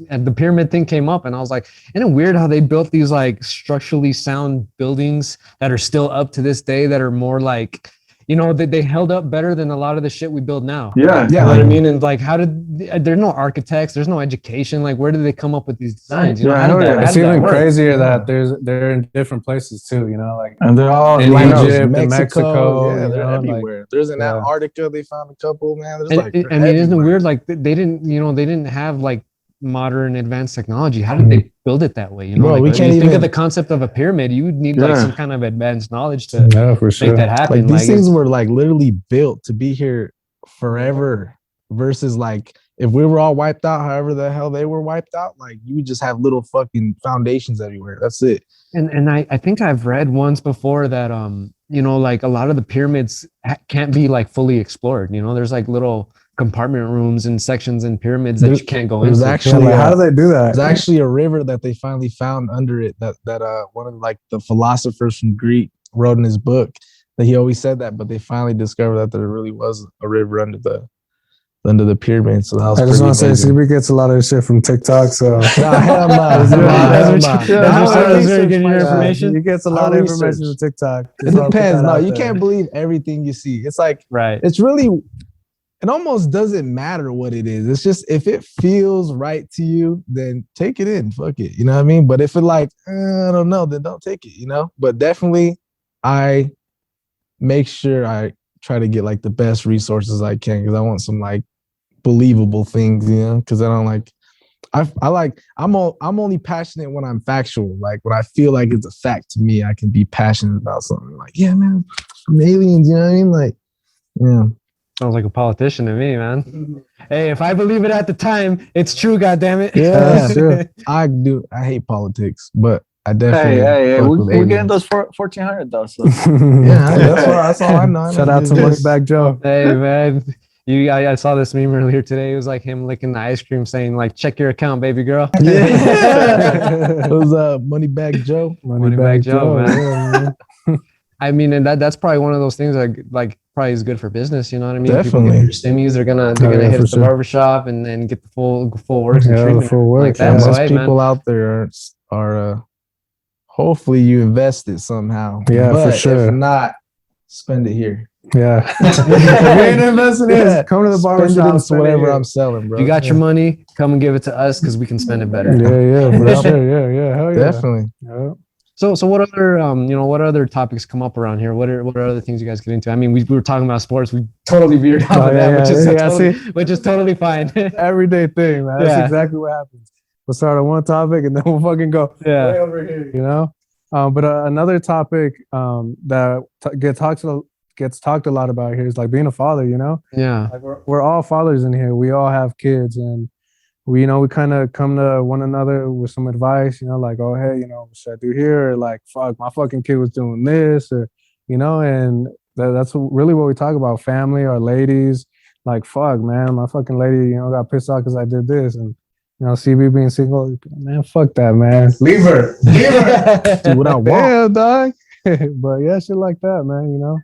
and the pyramid thing came up, and I was like, isn't it weird how they built these like structurally sound buildings that are still up to this day that are more like, they held up better than a lot of the shit we build now. Yeah. You know what I mean? And like, there's no architects, there's no education. Like, where did they come up with these designs? It's even crazier that they're in different places too, like, and they're all in lined up. Egypt, Mexico, they're everywhere. There's in Antarctica, they found a couple, man. There's isn't it weird? Like they didn't have like modern advanced technology. How did they build it that way? Bro, we can't even think of the concept of a pyramid. You would need like some kind of advanced knowledge to for sure. make that happen. Like these things were like literally built to be here forever. Versus like if we were all wiped out, however the hell they were wiped out, like you would just have little fucking foundations everywhere. That's it. And I think I've read once before that like a lot of the pyramids can't be like fully explored. There's like little compartment rooms and sections and pyramids that you can't go into. Actually, how do they do that? There's actually a river that they finally found under it that one of like the philosophers from Greek wrote in his book, that he always said that, but they finally discovered that there really was a river under the pyramid. So that was I just want to say, CB gets a lot of shit from TikTok, so hell no. That's where you get your information. He gets a lot of information from TikTok. It depends. No, you can't believe everything you see. It's like, right. It's really, it almost doesn't matter what it is. It's just if it feels right to you, then take it in. Fuck it. You know what I mean? But if it like, I don't know, then don't take it, But definitely I make sure I try to get like the best resources I can, because I want some like believable things, because I don't like, I'm only passionate when I'm factual. Like when I feel like it's a fact to me, I can be passionate about something. Like, yeah, man, from aliens, you know what I mean? Like, yeah. Sounds like a politician to me, man. Hey, if I believe it at the time, it's true, goddammit. Yeah, sure. I hate politics, but I definitely. Hey, we're getting those 1,400 though. So. Yeah, that's all I know. Shout out to Moneybag Joe. Hey, man. I saw this meme earlier today. It was like him licking the ice cream, saying like, "Check your account, baby girl." Yeah. It was Moneybag Joe. Moneybag Joe, man. I mean, and that's probably one of those things that like probably is good for business. You know what I mean? Definitely. People get their stimmies, they're gonna hit up the barbershop and then get the full works and treatment. The full work. Like that. Most people out there are hopefully you invest it somehow. Yeah, but for sure. If not, spend it here. Yeah. If you ain't investing in, come to the barbershop. Spend whatever I'm selling, bro. You got your money, come and give it to us because we can spend it better. Yeah, for sure. Yeah. Hell yeah. Definitely. Yeah. So what other what other topics come up around here? What are other things you guys get into? I mean, we were talking about sports. We totally veered off of that, which is totally fine. Everyday thing, man. That's exactly what happens. We'll start on one topic and then we'll fucking go way over here, But another topic that gets talked a lot about here is like being a father, Yeah. Like we're all fathers in here. We all have kids, and we kind of come to one another with some advice, like, oh, hey, what should I do here? Or like, fuck, my fucking kid was doing this, or, and that's really what we talk about. Family, our ladies, like, fuck, man, my fucking lady, got pissed off because I did this. And, CB being single, man, fuck that, man. Leave her. Do what I want. Yeah, dog. But yeah, shit like that, man,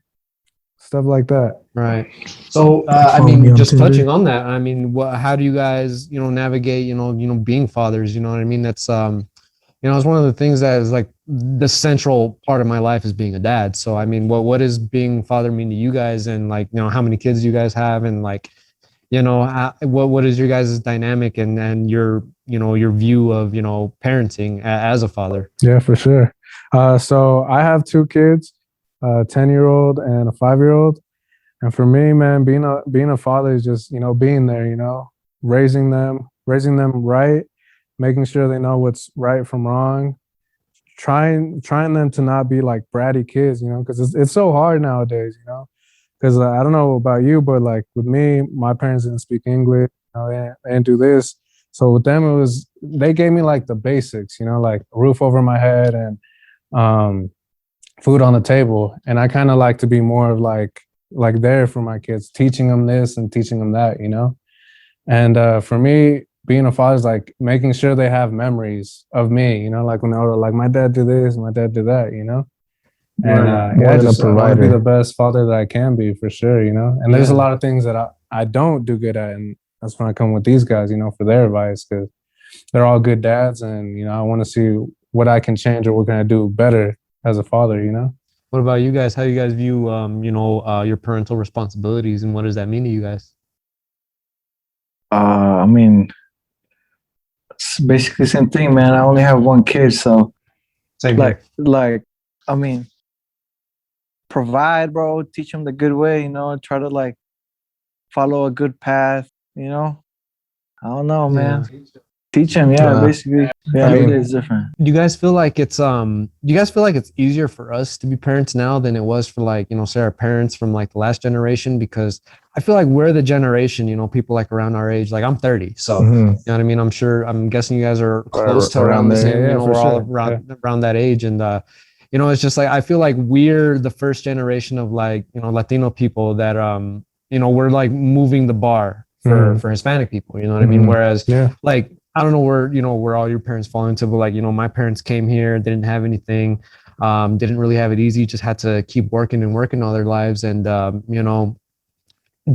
stuff like that. Right. So, I mean, just touching on that, I mean, how do you guys, navigate, being fathers, you know what I mean? That's, it's one of the things that is like the central part of my life is being a dad. So, I mean, what does being a father mean to you guys? And like, how many kids do you guys have? And like, what is your guys' dynamic and your, your view of, parenting as a father? Yeah, for sure. So I have 2 kids, a 10-year-old and a 5-year-old. And for me, man, being a father is just, being there, raising them right, making sure they know what's right from wrong, trying them to not be like bratty kids, because it's so hard nowadays, because I don't know about you, but like with me, my parents didn't speak English, they didn't do this. So with them, they gave me like the basics, like a roof over my head and food on the table. And I kind of like to be more of like there for my kids, teaching them this and teaching them that, And for me, being a father is like making sure they have memories of me, like when they were like, my dad did this, my dad did that, And More yeah, than a just I want to be provider. the best father that I can be for sure, you know. And there's a Yeah. lot of things that I don't do good at, and that's when I come with these guys, you know, for their advice because they're all good dads, and you know, I want to see what I can change or what can I do better as a father, you know. What about you guys? How you guys view, your parental responsibilities, and what does that mean to you guys? I mean, it's basically the same thing, man. I only have one kid, so Same like, I mean, provide, bro. Teach him the good way, you know. Try to like follow a good path, you know. I don't know, man. Teach him, yeah, basically. Yeah, I mean- every day is different. Do you guys feel like it's easier for us to be parents now than it was for, like, say our parents from like the last generation? Because I feel like we're the generation, people like around our age. Like I'm 30, so Mhm. you know what I mean. I'm guessing you guys are close to around around the there. same. Yeah, We're for all sure. around that age, and it's just like I feel like we're the first generation of like Latino people that we're like moving the bar for Hispanic people. You know what I mean? Mhm. Whereas Yeah. like I don't know where all your parents fall into, but like my parents came here, didn't have anything, didn't really have it easy, just had to keep working and working all their lives, and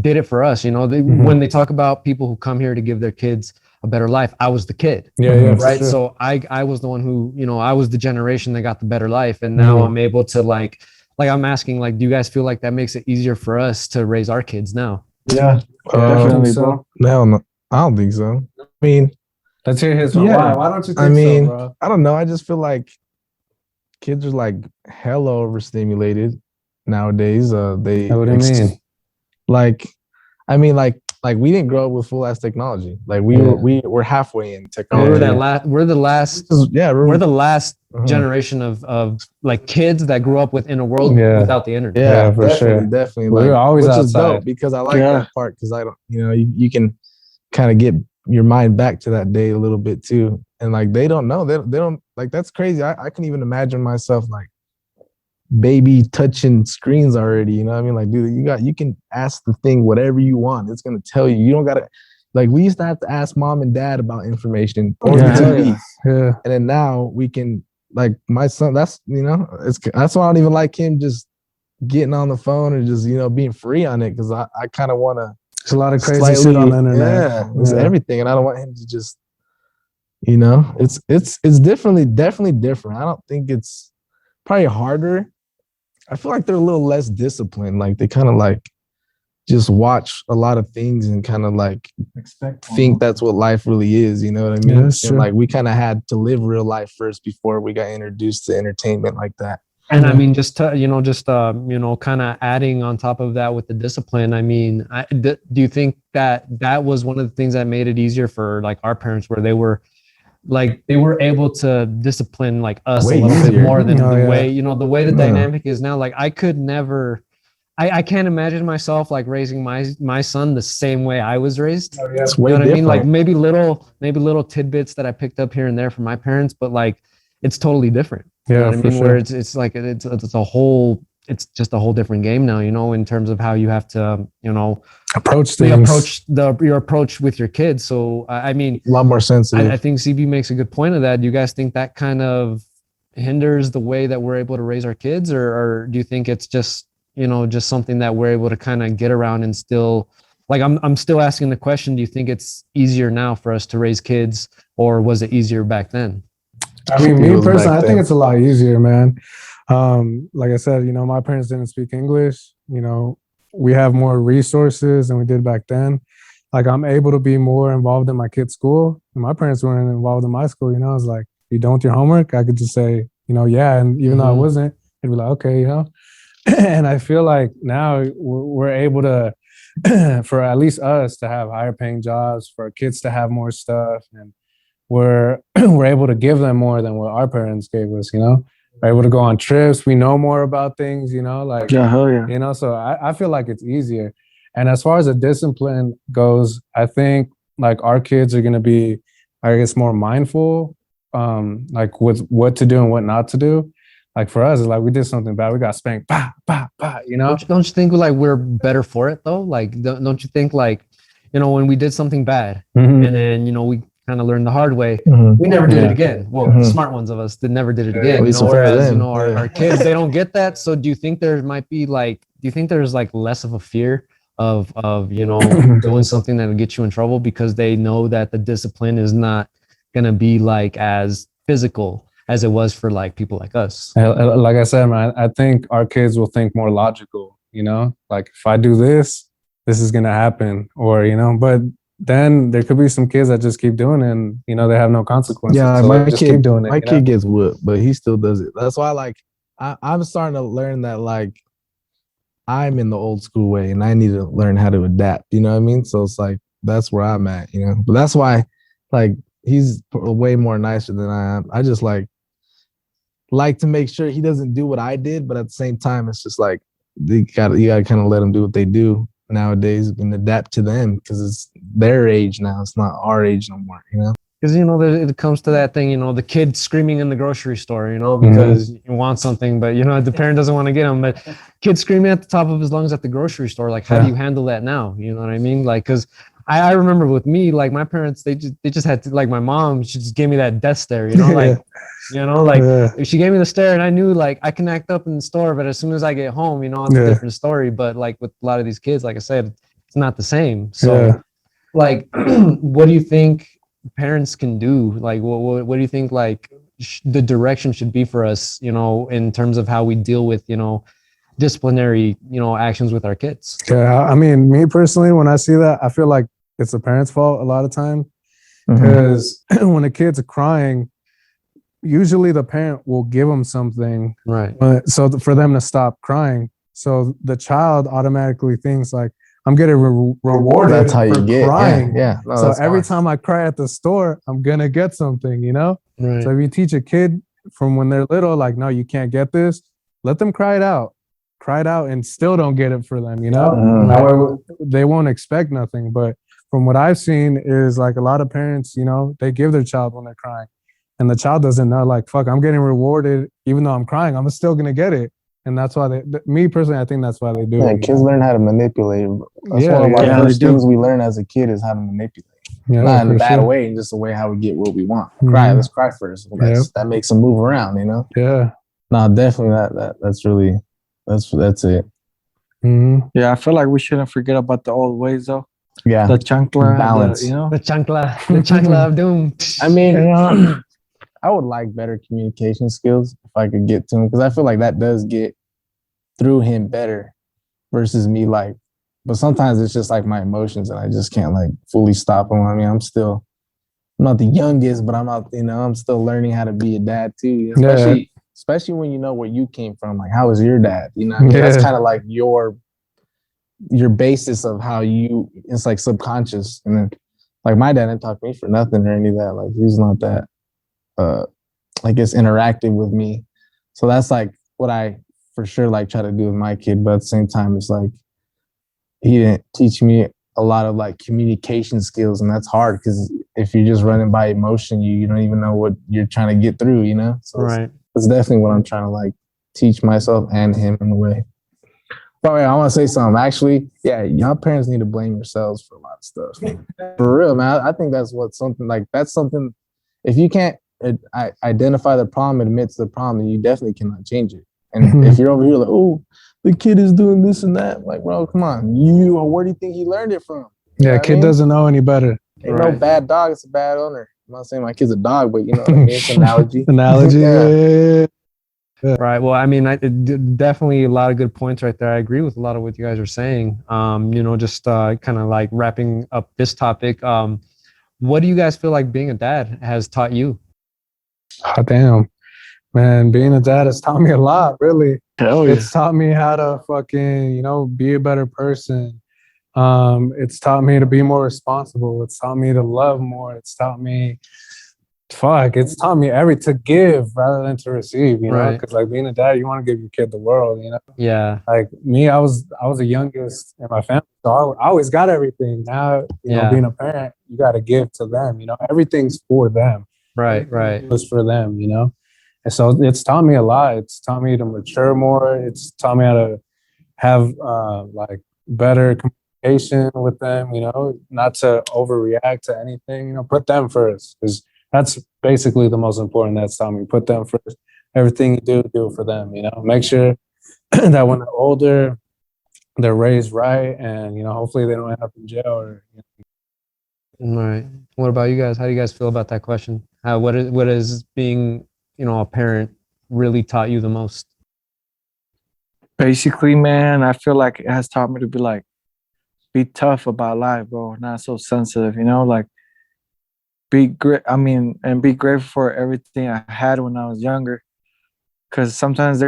did it for us. When they talk about people who come here to give their kids a better life, I was the kid. Yeah, for Right. sure. So I was the one who, I was the generation that got the better life, and now I'm able to like I'm asking, like, do you guys feel like that makes it easier for us to raise our kids now? Yeah, definitely, bro. Hell no, I don't think so. I mean, Let's hear his one. Yeah. Why don't you think I mean, so, bro? I don't know. I just feel like kids are like hella overstimulated nowadays. What do you mean? Like, I mean, like we didn't grow up with full ass technology. Like we're halfway in technology. We're the last Yeah, we're the last Uh-huh. generation of like kids that grew up within a world Yeah. without the internet. Yeah, for sure. definitely. We were Like, always which is outside. dope because I like Yeah. that part because I don't, you can kind of get your mind back to that day a little bit too. And like they don't know, they don't like that's crazy. I can even imagine myself like baby touching screens already. You know what I mean? Like, dude, you can ask the thing whatever you want. It's gonna tell you. You don't gotta like we used to have to ask mom and dad about information or Yeah. the TV. Yeah. And then now we can like my son, that's that's why I don't even like him just getting on the phone and just being free on it because I kind of want to. There's a lot of crazy shit on the internet. Yeah, it's everything, and I don't want him to just, it's definitely different. I don't think it's probably harder. I feel like they're a little less disciplined. Like they kind of like just watch a lot of things and kind of like think that's what life really is. You know what I mean? Yeah, that's And true. like we kind of had to live real life first before we got introduced to entertainment like that. And I mean, kind of adding on top of that with the discipline. I mean, do you think that was one of the things that made it easier for like our parents, where they were able to discipline like us Way a little bit easier. more than Oh, the yeah. way, the way the Yeah. dynamic is now. Like I could never, I can't imagine myself like raising my son the same way I was raised. It's You way know what I mean? different. Like maybe little tidbits that I picked up here and there from my parents, but like it's totally different. You know Yeah, what I for mean? sure. Where it's like it's just a whole different game now, in terms of how you have to, Approach things. your approach with your kids. So I mean, a lot more sensitive. I think CB makes a good point of that. Do you guys think that kind of hinders the way that we're able to raise our kids, or do you think it's just just something that we're able to kind of get around and still, like, I'm still asking the question, do you think it's easier now for us to raise kids, or was it easier back then? I mean, It me was personally, back I think then. it's a lot easier, man. Like I said, my parents didn't speak English. We have more resources than we did back then. Like I'm able to be more involved in my kid's school. And my parents weren't involved in my school. It's like, you done with your homework? I could just say, yeah. And even though I wasn't, they'd be like, okay, And I feel like now we're able to, for at least us to have higher paying jobs, for our kids to have more stuff, and we're we're able to give them more than what our parents gave us. We're able to go on trips. We know more about things. Like Yeah, hell yeah. So I feel like it's easier. And as far as the discipline goes, I think like our kids are gonna be, I guess, more mindful, like with what to do and what not to do. Like for us, it's like we did something bad, we got spanked, bah, bah, bah, Don't you think like we're better for it though? Like don't you think like when we did something bad, Mhm. and then we kind of learned the hard way. Mhm. We never did it Yeah. again. Well, Mhm. the smart ones of us that never did it Yeah. again. At You least know, for whereas them, our kids, they don't get that. So do you think there might be like, do you think there's like less of a fear of doing something that'll get you in trouble because they know that the discipline is not gonna be like as physical as it was for like people like us? Like I said, man, I think our kids will think more logical, like if I do this, this is going to happen, or, but then there could be some kids that just keep doing it and, they have no consequences. Yeah, so my they just kid, keep doing it. my kid gets whooped, but he still does it. That's why, like, I'm starting to learn that, like, I'm in the old school way, and I need to learn how to adapt. You know what I mean? So it's like that's where I'm at. But that's why, like, he's way more nicer than I am. I just like to make sure he doesn't do what I did, but at the same time, it's just like you got to kind of let them do what they do nowadays and adapt to them because it's their age now. It's not our age no more. Because it comes to that thing, the kid screaming in the grocery store, because you want something, but the parent doesn't want to get him. But kid screaming at the top of his lungs at the grocery store, like, how do you handle that now? You know what I mean? Like, because I remember with me, like my parents, they just had to, like my mom, she just gave me that death stare, if she gave me the stare and I knew like I can act up in the store, but as soon as I get home, it's a different story. But like with a lot of these kids, like I said, it's not the same. So like, what do you think parents can do? Like, what do you think like the direction should be for us, in terms of how we deal with, disciplinary, actions with our kids? Yeah, I mean, me personally, when I see that, I feel like it's the parents' fault a lot of time because when a kid's crying, usually the parent will give them something, right? So for them to stop crying, so the child automatically thinks like, I'm getting rewarded. That's how you get crying. Yeah. No, so every time I cry at the store, I'm gonna get something, Right. So if you teach a kid from when they're little, like, no, you can't get this, let them cry it out, and still don't get it for them, However, they won't expect nothing. But from what I've seen is like a lot of parents, they give their child when they're crying, and the child doesn't know, like, fuck, I'm getting rewarded even though I'm crying. I'm still gonna get it. And that's why me personally, I think that's why they do it. Kids learn how to manipulate. That's one of our first things we learn as a kid is how to manipulate. Not in a bad way, in just a way how we get what we want. Cry, let's cry first. That makes them move around, Yeah. No, definitely that's really that's it. Yeah, I feel like we shouldn't forget about the old ways though. Yeah. The chancla, balance. The chancla of doom. I mean, I would like better communication skills if I could get to him, because I feel like that does get through him better versus me, like, but sometimes it's just like my emotions and I just can't like fully stop them. I mean, I'm not the youngest, but I'm still learning how to be a dad too, especially when you know where you came from. Like, how was your dad? That's kind of like your basis of how it's like subconscious. And then like my dad didn't talk to me for nothing or any of that. Like, he's not that I guess interactive with me. So that's like what I for sure like try to do with my kid. But at the same time, it's like he didn't teach me a lot of like communication skills, and that's hard because if you're just running by emotion, you don't even know what you're trying to get through, So it's definitely what I'm trying to like teach myself and him in a way. But wait, I want to say something. Actually, yeah, y'all parents need to blame yourselves for a lot of stuff. For real, man. I think that's something. If you can't identify the problem, admit to the problem, you definitely cannot change it. And if you're over here like, oh, the kid is doing this and that, like, bro, come on, where do you think he learned it from? Yeah, kid doesn't know any better. Ain't no bad dog, it's a bad owner. I'm not saying my kid's a dog, but you know what I mean? It's an analogy. Yeah. Right. Well, I mean, definitely a lot of good points right there. I agree with a lot of what you guys are saying. Just kind of like wrapping up this topic. What do you guys feel like being a dad has taught you? Oh, damn. Man, being a dad has taught me a lot, really. It's taught me how to fucking, be a better person. It's taught me to be more responsible. It's taught me to love more. It's taught me to give rather than to receive, because like being a dad, you want to give your kid the world, Yeah. Like me, I was the youngest in my family, so I always got everything. Now, being a parent, you got to give to them, everything's for them. Right. It's for them, And so it's taught me a lot. It's taught me to mature more. It's taught me how to have like better patient with them, not to overreact to anything, put them first. Because that's basically the most important. That's taught me. Put them first. Everything you do it for them, Make sure that when they're older, they're raised right, and hopefully they don't end up in jail or. Right. What about you guys? How do you guys feel about that question? What is being, a parent really taught you the most? Basically, man, I feel like it has taught me to be tough about life, bro. Not so sensitive, like be great. I mean, and be grateful for everything I had when I was younger. Because sometimes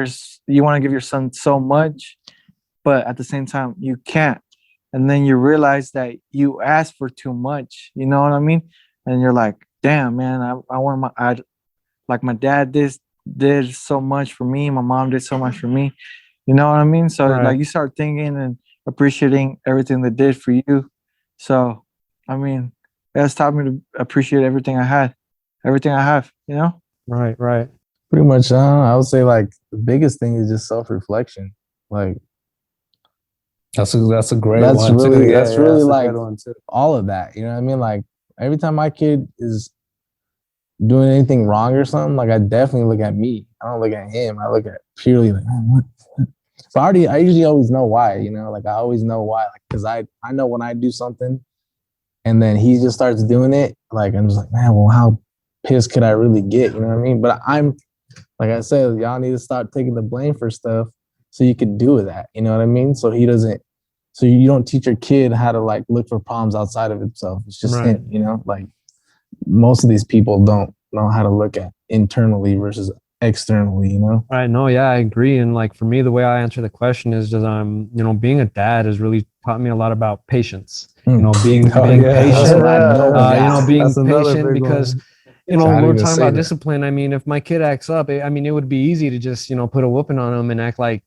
you want to give your son so much, but at the same time you can't. And then you realize that you asked for too much. You know what I mean? And you're like, damn, man, I want like my dad did so much for me. My mom did so much for me. You know what I mean? So Right. like you start thinking and appreciating everything they did for you. So I mean, that's taught me to appreciate everything I had, everything I have. Right. Right. Pretty much, I would say like the biggest thing is just self-reflection. Like That's a great that's one. really, too. that's really a like good one too. all of that. You know what I mean? Like every time my kid is doing anything wrong or something, like I definitely look at me. I don't look at him. I look at purely like, oh, what? So I usually always know why, like I always know why, like, cause I know when I do something and then he just starts doing it, like, I'm just like, man, well, how pissed could I really get? You know what I mean? But like I said, y'all need to start taking the blame for stuff so you could do that. You know what I mean? So you don't teach your kid how to like look for problems outside of himself. It's just Right. him, like most of these people don't know how to look at internally versus externally, Right. No, yeah, I agree. And like for me, the way I answer the question is just being a dad has really taught me a lot about patience. Being Oh, being yeah. patient. That's what I know. Being That's another patient big because one. when we're even talking say about that. discipline. I mean, if my kid acts up, it would be easy to just put a whooping on him and act like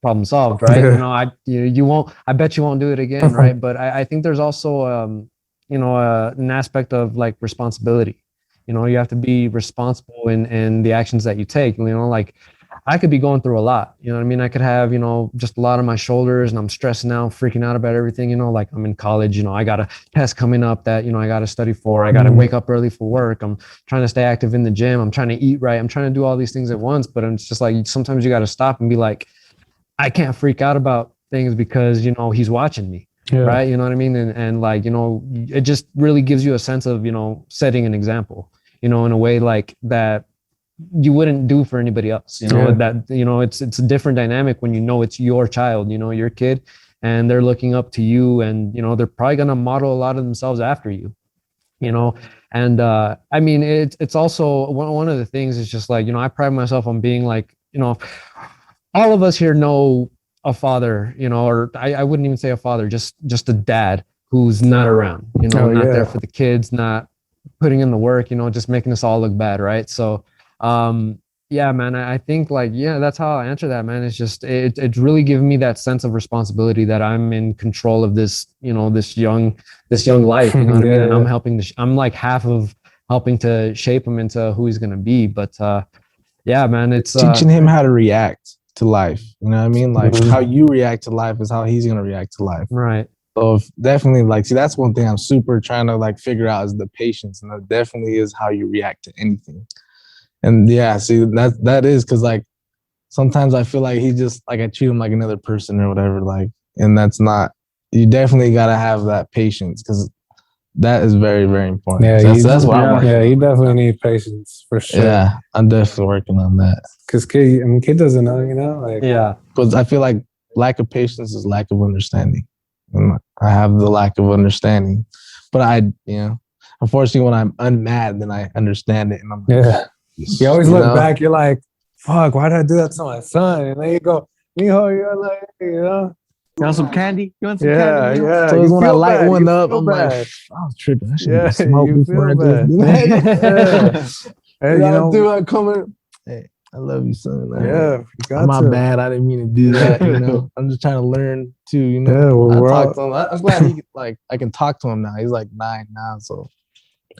problem solved, right? You won't. I bet you won't do it again, right? But I think there's also an aspect of like responsibility. You have to be responsible in the actions that you take. Like I could be going through a lot. You know what I mean? I could have, just a lot on my shoulders and I'm stressing out, freaking out about everything, like I'm in college, I got a test coming up that, I got to study for. I got to wake up early for work. I'm trying to stay active in the gym. I'm trying to eat right. I'm trying to do all these things at once, but it's just like, sometimes you got to stop and be like, I can't freak out about things because, he's watching me. Yeah. Right. You know what I mean? And like, it just really gives you a sense of, setting an example, in a way like that you wouldn't do for anybody else, that, it's a different dynamic when, it's your child, your kid, and they're looking up to you and, they're probably going to model a lot of themselves after you, and, I mean, it's also one of the things is just like, I pride myself on being like, all of us here know a father, or I wouldn't even say a father, just a dad who's not around, not there for the kids, not putting in the work, just making us all look bad. Right. So, yeah, man, I think like, yeah, that's how I answer that, man. It's just, it's really given me that sense of responsibility that I'm in control of this, this young life, you know what I mean? And I'm helping I'm like half of helping to shape him into who he's going to be. But, yeah, man, it's teaching him how to react to life. You know what I mean? Like how you react to life is how he's going to react to life. right. So definitely like, see, that's one thing I'm super trying to like figure out is the patience. And that definitely is how you react to anything. And yeah, see, that is because like sometimes I feel like he just like I treat him like another person or whatever, like, and that's not. You definitely got to have that patience because that is very, very important. Yeah, that's what I'm working on. you definitely need patience for sure. Yeah, I'm definitely working on that. Because kid doesn't know, like Yeah. Because I feel like lack of patience is lack of understanding. And I have the lack of understanding, but unfortunately, when I'm unmad, then I understand it, and I'm like, You always look back, you're like, fuck, why did I do that to my son? And then you go, Mijo, you're like, You want some candy? You want some yeah, candy? yeah. So you when I feel light bad, one you up, feel I'm bad. like, I was tripping. I should Yeah, smoke you before I feel just bad. Hey, do I come in? Hey, I love you, son. Yeah, you got My to. bad. I didn't mean to do that. I'm just trying to learn too. Yeah, well, I we're talk all, to him. I'm glad he like I can talk to him now. He's like 9 now, so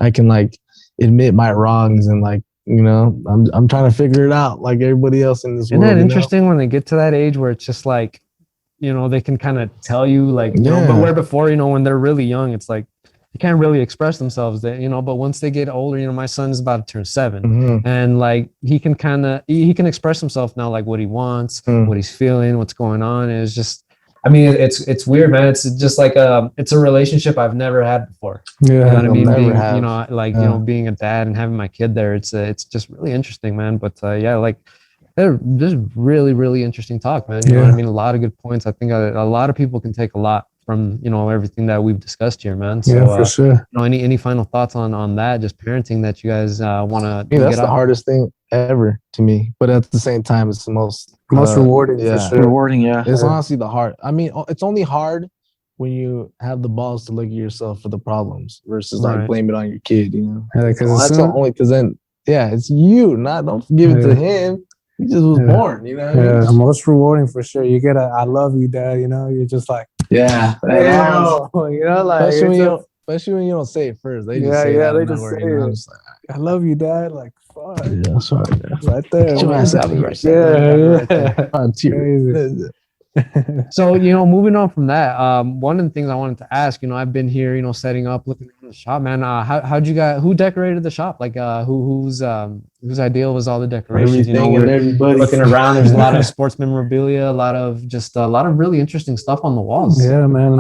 I can like admit my wrongs and like I'm trying to figure it out like everybody else in this Isn't world. that interesting when they get to that age where it's just like they can kind of tell you like, but where before, when they're really young, it's like, they can't really express themselves but once they get older, my son's about to turn 7 and like, he can he can express himself now, like what he wants, what he's feeling, what's going on. And it's just, I mean, it's weird, man. It's just like, it's a relationship I've never had before. Yeah. You know what I mean? Never Being, have. being a dad and having my kid there, it's just really interesting, man. But yeah, like, this is really, really interesting talk, man. You know what I mean? A lot of good points. I think a lot of people can take a lot from, everything that we've discussed here, man. So, yeah, for sure. any final thoughts on that, just parenting that you guys want to Yeah, that's the hardest thing ever to me, but at the same time, it's the most rewarding. For sure. Rewarding, yeah. It's honestly the hard. I mean, it's only hard when you have the balls to look at yourself for the problems versus like blame it on your kid. Yeah, that's the only, because then it's you. Don't give it to him. He just was born. You know. Yeah, most rewarding for sure. You get a "I love you, Dad." You're just like, like especially when you don't say it first. They just say that. They just say it. Just like, "I love you, Dad." Like, fuck. Yeah, sorry. Right there. Get your ass out of here. Crazy. So, moving on from that, one of the things I wanted to ask, I've been here, setting up, looking at the shop, man. Who decorated the shop? Like, whose idea was all the decorations? Everybody looking around, there's a lot of sports memorabilia, a lot of really interesting stuff on the walls. Yeah, man.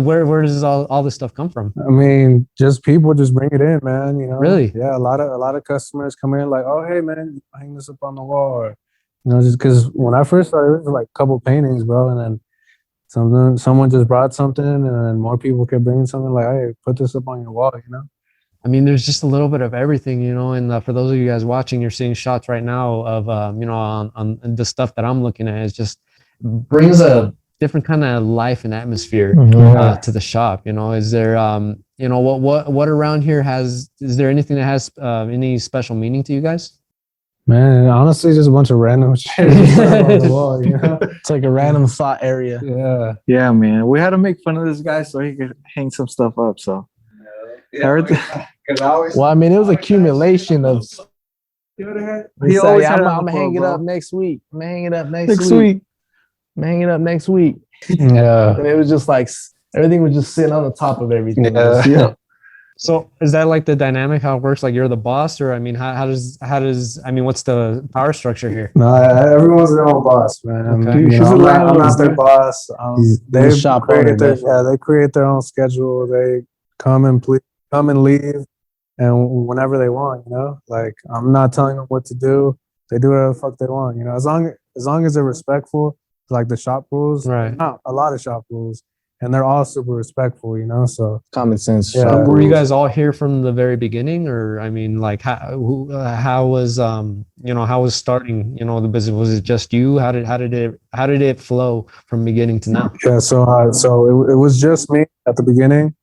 Where does all this stuff come from? I mean, just people just bring it in, man. Really? Yeah, a lot of customers come in like, oh, hey, man, hang this up on the wall. Or, just because when I first started, it was like a couple paintings, bro, and then someone just brought something, and then more people kept bringing something like, hey, put this up on your wall, I mean, there's just a little bit of everything, and for those of you guys watching, you're seeing shots right now of, on the stuff that I'm looking at. Is just brings a different kind of life and atmosphere to the shop. Is there, what around here is there anything that has any special meaning to you guys? Man, honestly, just a bunch of random shit on the wall, It's like a random thought area. Yeah, man. We had to make fun of this guy so he could hang some stuff up. So everything. Well, I mean, it was accumulation of. He always had I'm gonna hang it up next week. I'm gonna hang it up next week. I'm hang it up next week. Yeah. And it was just like everything was just sitting on the top of everything. Yeah. So is that like the dynamic, how it works? Like you're the boss, or I mean, how does I mean, what's the power structure here? No, everyone's their own boss, man. Okay. I'm not their boss. They shop create owner, they create their own schedule. They come and leave, and whenever they want, Like I'm not telling them what to do. They do whatever the fuck they want, As long as they're respectful, like the shop rules, right? Not a lot of shop rules. And they're all super respectful, So common sense. Yeah. Were you guys all here from the very beginning, or I mean, like how was how was starting the business? Was it just you? How did it flow from beginning to now? Yeah, so it was just me at the beginning,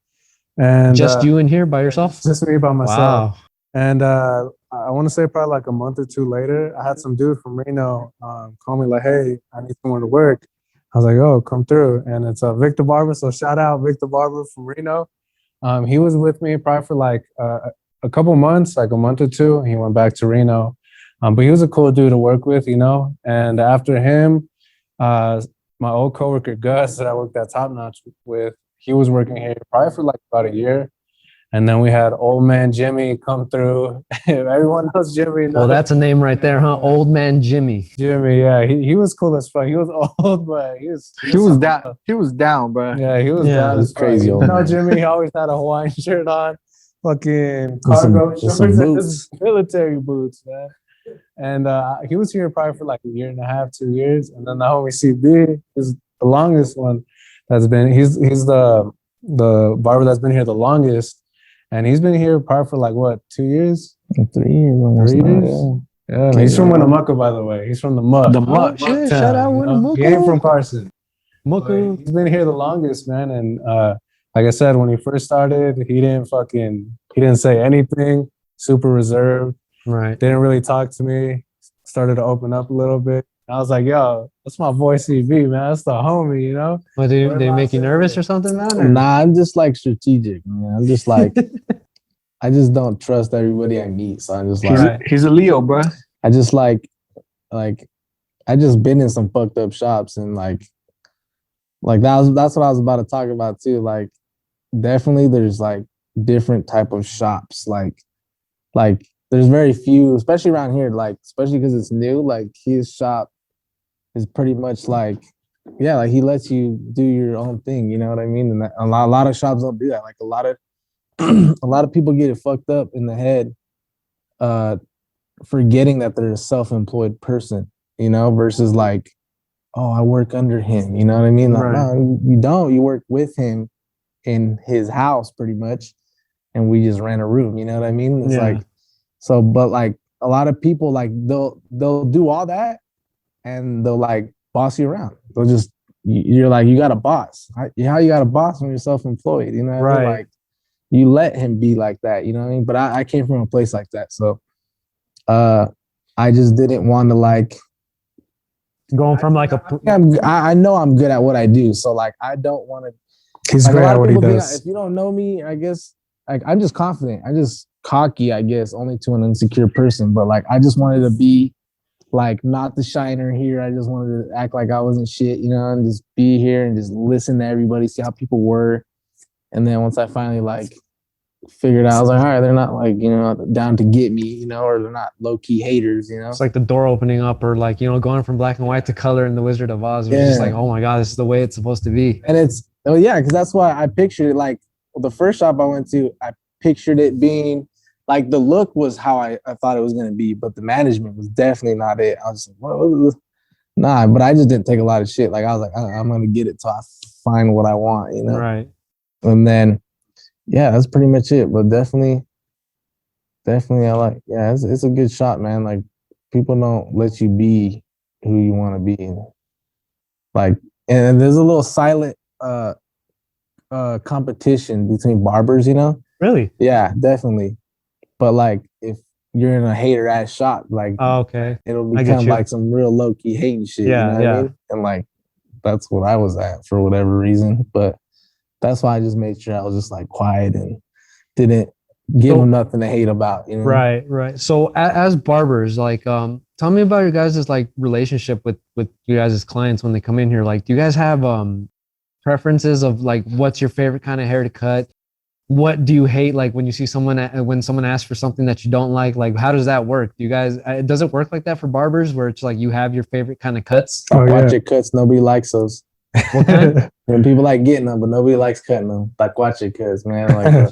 and just you in here by yourself? Just me by myself. Wow. And I want to say probably like a month or two later, I had some dude from Reno call me like, "Hey, I need someone to work." I was like, "Oh, come through." And it's Victor Barber. So shout out Victor Barber from Reno. He was with me probably for like a couple months, like a month or two. And he went back to Reno. But he was a cool dude to work with, And after him, my old coworker Gus that I worked at Top Notch with, he was working here probably for like about a year. And then we had old man Jimmy come through. Everyone knows Jimmy. Well, that's a name right there, huh? Old man Jimmy. Jimmy, yeah. He was cool as fuck. He was old, but he was down. He was down, bro. Yeah, he was down. He was crazy old. Jimmy, he always had a Hawaiian shirt on, fucking cargo shorts, and military boots, man. And he was here probably for like a year and a half, 2 years. And then the homie CB is the longest one that's been. He's the barber that's been here the longest. And he's been here probably for like what, 2 years? 3 years. 3 years? Yeah, he's from Winnemucca, by the way. He's from the Muck. The Muck. Shit, shout out Winnemucca. He ain't from Carson. Mucka. He's been here the longest, man. And like I said, when he first started, he didn't say anything. Super reserved. Right. Didn't really talk to me. Started to open up a little bit. I was like, yo, that's my boy CB, man. That's the homie, What, they make you nervous or something, man? Or? Nah, I'm just like strategic, man. I'm just like, I just don't trust everybody I meet. So I'm just like, he's a Leo, bro. I just like, I just been in some fucked up shops and like, Like that's what I was about to talk about too. Like definitely there's like different type of shops. Like there's very few, especially around here, like especially because it's new, like his shop is pretty much like, yeah, like he lets you do your own thing, you know what I mean? And a lot of shops don't do that. Like a lot of a lot of people get it fucked up in the head, forgetting that they're a self-employed person, you know, versus like, oh, I work under him, you know what I mean? Like, Right. no, you don't. You work with him in his house pretty much, and we just rent a room, you know what I mean? It's Yeah. like, so, but like a lot of people, like they'll do all that and they'll like boss you around. They'll just, you're like, you got a boss. How you got a boss when you're self-employed, you know what I mean? Right. Like you let him be like that, you know what I mean? But I came from a place like that, so I just didn't want to like, Going from like a I know I'm good at what I do, so like I don't want to. He's Like a great lot at of what he people think, does. if you don't know me, I guess like I'm just confident. I'm just cocky, I guess, only to an insecure person. But like I just wanted to be like not the shiner here. I just wanted to act like I wasn't shit, you know, and just be here and just listen to everybody, see how people were. And then once I finally like figured out, I was like, all right, they're not like, you know, down to get me, you know, or they're not low key haters, you know. it's like the door opening up, or like, you know, going from black and white to color in the Wizard of Oz. It was just Yeah. like, oh my God, this is the way it's supposed to be. And it's, oh yeah, because that's why I pictured it. Like the first shop I went to, I pictured it being like the look was how I thought it was going to be, but the management was definitely not it. I was like, what? Nah, but I just didn't take a lot of shit. Like I was like, I'm going to get it till I find what I want, you know? Right. And then, yeah, that's pretty much it. But definitely I like, yeah, it's a good shot, man. Like people don't let you be who you want to be. Like, and there's a little silent, competition between barbers, you know? Really? Yeah, definitely. But like if you're in a hater ass shop, like Oh, okay. it'll I get become you. like some real low key hating shit. Yeah, You know what yeah. I mean? And like that's what I was at for whatever reason. But that's why I just made sure I was just like quiet and didn't give So- them nothing to hate about, you know? Right, right. So as barbers, like, tell me about your guys' like relationship with you guys as clients when they come in here. Like, do you guys have preferences of like what's your favorite kind of hair to cut? What do you hate? Like when you see someone when someone asks for something that you don't like how does that work? Do you guys does it work like that for barbers where it's like you have your favorite kind of cuts? Oh, Watch yeah. your cuts. Nobody likes those. What kind? And people like getting them, but nobody likes cutting them. Like watch your cuts, man. Like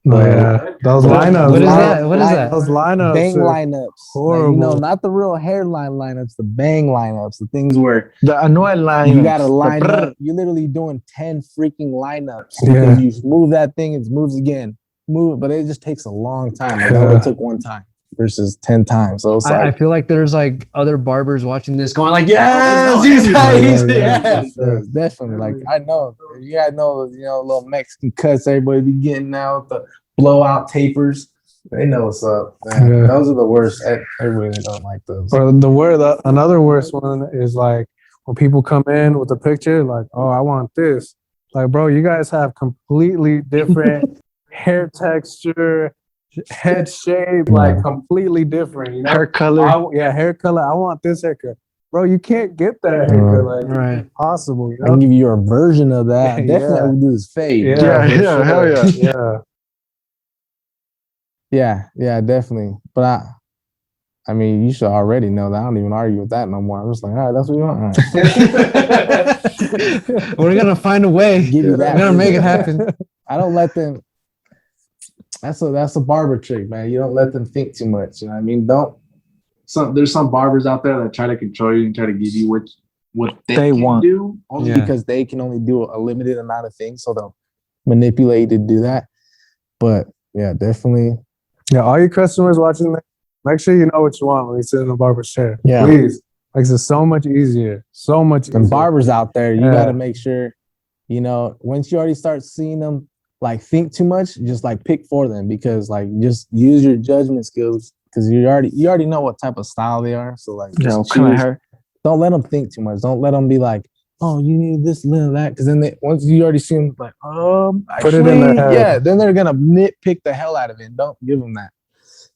Oh, yeah. Those What- lineups. what is man. that? What is that? Those lineups. bang are lineups. Like, horrible. you know, not the real hairline lineups, the bang lineups, the things where The annual line. you got to line up. You're literally doing 10 freaking lineups Yeah. because you move that thing, it moves again. Move, but it just takes a long time. Like, Yeah. it only took one time versus 10 times. So it's I like, feel like there's like other barbers watching this going like, yes, yeah, yes, yes, yeah, yes. yeah. yes, definitely. Like I know, you guys know, you know, little Mexican cuts everybody be getting now with the blowout tapers. They know what's up. Man. Yeah. Those are the worst. Everybody don't like those. Or another worst one is like when people come in with a picture, like, oh, I want this. Like, bro, you guys have completely different hair texture, head shape, like completely different. You know? Hair color. Hair color. I want this haircut. Bro, you can't get that haircut. Like, Right. it's impossible. You I can know? give you a version of that. Yeah. Definitely, I would do this fade. Yeah, for yeah, hell yeah. Yeah. Definitely. But I mean, you should already know that. I don't even argue with that no more. I'm just like, all right, that's what you want. All right. We're gonna find a way. Give you that. We're gonna make it happen. I don't let them. That's a barber trick, man. You don't let them think too much. You know what I mean? There's some barbers out there that try to control you and try to give you what they can want. do. Only Yeah. because they can only do a limited amount of things, so they'll manipulate you to do that. But yeah, definitely. Yeah, all you customers watching that, make sure you know what you want when you sit in the barber's chair. Yeah. Please. Makes it so much easier. So much easier. And barbers out there, you Yeah. got to make sure, you know, once you already start seeing them like think too much, just like pick for them, because like just use your judgment skills, because you already know what type of style they are. So like, Yeah, just what kind of choose. hair? Don't let them think too much. Don't let them be like, oh, you need this, little that, because then once you already see them like, Put it in their actually, head. yeah, then they're gonna nitpick the hell out of it. Don't give them that.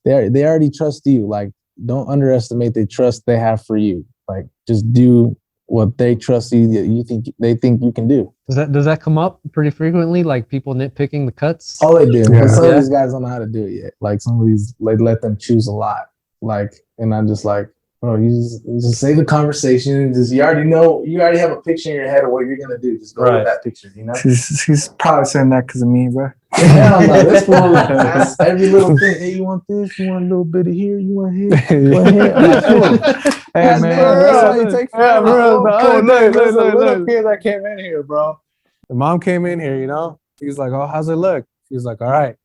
They already trust you. Like, don't underestimate the trust they have for you. Like, just do what they trust you that they think you can do. Does that come up pretty frequently? Like people nitpicking the cuts? Oh, they do. Yeah. But some of these guys don't know how to do it yet. Like some of these, like let them choose a lot. Like, and I'm just like, bro, you just say the conversation. Just you already have a picture in your head of what you're gonna do. Just go with that picture, you know. He's probably saying that because of me, bro. Hell no, this fool asks every little thing. Hey, you want this? You want a little bit of here? You want here? You want here? I'm like, cool. Hey man, that's how you take Yeah, bro. The other day, there's a little look. kid that came in here, bro. The mom came in here, you know. He's like, "Oh, how's it look?" He's like, "All right."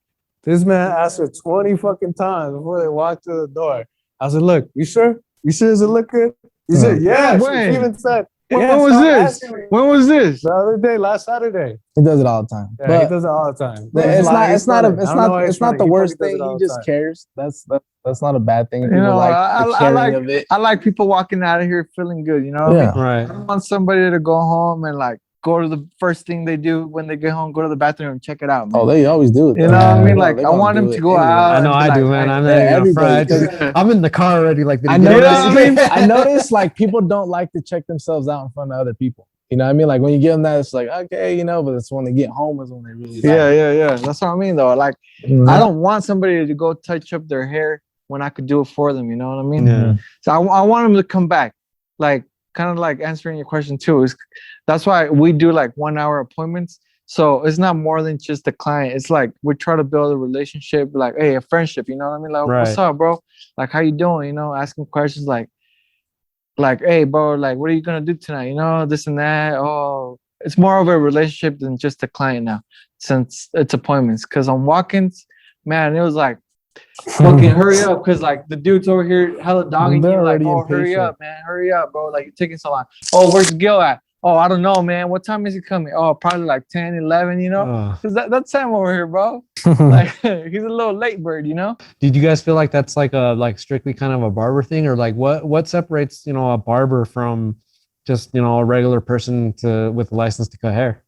This man asked her 20 fucking times before they walked to the door. How's it look? You sure? You sure? Does it look good? He said, "Yeah." When? She even said, When "Yeah, was stop this? asking me." When was this? The other day, last Saturday. He does it all the time. Yeah, But he does it all the time. it's not the worst thing. He just cares. That's not a bad thing. If people like the caring of it. I like people walking out of here feeling good. You know what I mean? Right. I don't want somebody to go home and like go to the first thing they do when they get home, go to the bathroom and check it out. Man. Oh, they always do it. You know what I mean? Like I want them to go out. I know I do, man. I'm not even gonna fry. I'm in the car already. Like I notice like people don't like to check themselves out in front of other people. You know what I mean? Like when you give them that, it's like, okay, you know, but it's when they get home is when they really Yeah. That's what I mean though. Like I don't want somebody to go touch up their hair when I could do it for them. You know what I mean? Yeah. So I want them to come back. Like kind of like answering your question too. That's why we do like 1 hour appointments. So it's not more than just the client. It's like we try to build a relationship, like, hey, a friendship, you know what I mean? Like, what's up, bro? Like, how you doing? You know, asking questions like, hey, bro, like, what are you gonna do tonight? You know, this and that. Oh, it's more of a relationship than just a client now, since it's appointments. Cause on walk-ins, man, it was like, fucking hurry up, cause like the dude's over here hella dogging you, like, oh, hurry up, man, hurry up, bro, like you're taking so long. Oh, where's Gil at? Oh, I don't know, man. What time is he coming? Oh, probably like 10, 11, you know? Because that's Sam over here, bro. Like, he's a little late bird, you know? Did you guys feel like that's like a strictly kind of a barber thing? Or like what separates, you know, a barber from just, you know, a regular person with a license to cut hair?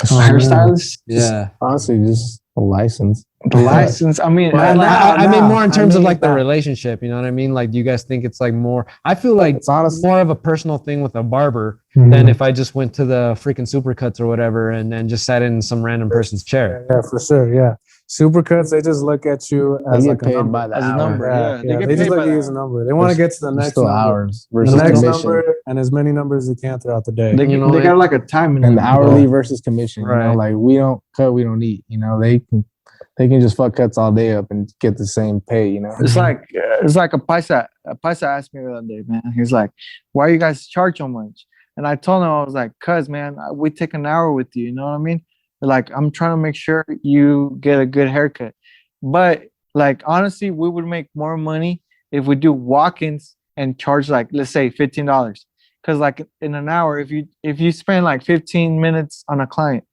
Hairstylist? Yeah. Honestly, just a license. The license. I mean, I mean more in terms of like the relationship, you know what I mean? Like, do you guys think it's like more? I feel like it's honestly more of a personal thing with a barber than if I just went to the freaking Supercuts or whatever and then just sat in some random person's chair. Yeah, for sure. Yeah. Supercuts, they just look at you as like a number. By the as a number. Yeah. They just look at you as a number. They want to get to the next number. Hours The versus next commission. number and as many numbers as you can throughout the day. They got like a timing. And the hourly versus commission. Right. You know, like we don't cut, we don't eat. You know, they can just fuck cuts all day up and get the same pay. You know, it's like a paisa. A paisa asked me the other day, man. He's like, "Why you guys charge so much?" And I told him, I was like, "Cause man, we take an hour with you. You know what I mean? Like I'm trying to make sure you get a good haircut." But like honestly, we would make more money if we do walk-ins and charge like, let's say $15. Cause like in an hour, if you spend like 15 minutes on a client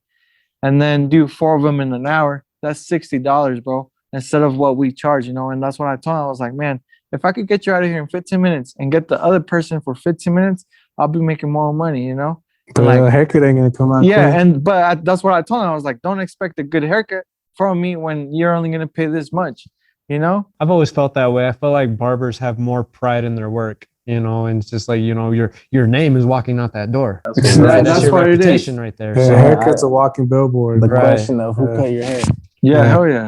and then do 4 of them in an hour, that's $60, bro, instead of what we charge, you know? And that's what I told him. I was like, man, if I could get you out of here in 15 minutes and get the other person for 15 minutes, I'll be making more money, you know? The like, haircut ain't gonna come out. Yeah, quick. but that's what I told him. I was like, don't expect a good haircut from me when you're only gonna pay this much, you know? I've always felt that way. I feel like barbers have more pride in their work, you know, and it's just like, you know, your name is walking out that door. That's your what it is. reputation right there. Yeah, So haircut's a walking billboard. the question of who cut your hair. Yeah, hell yeah.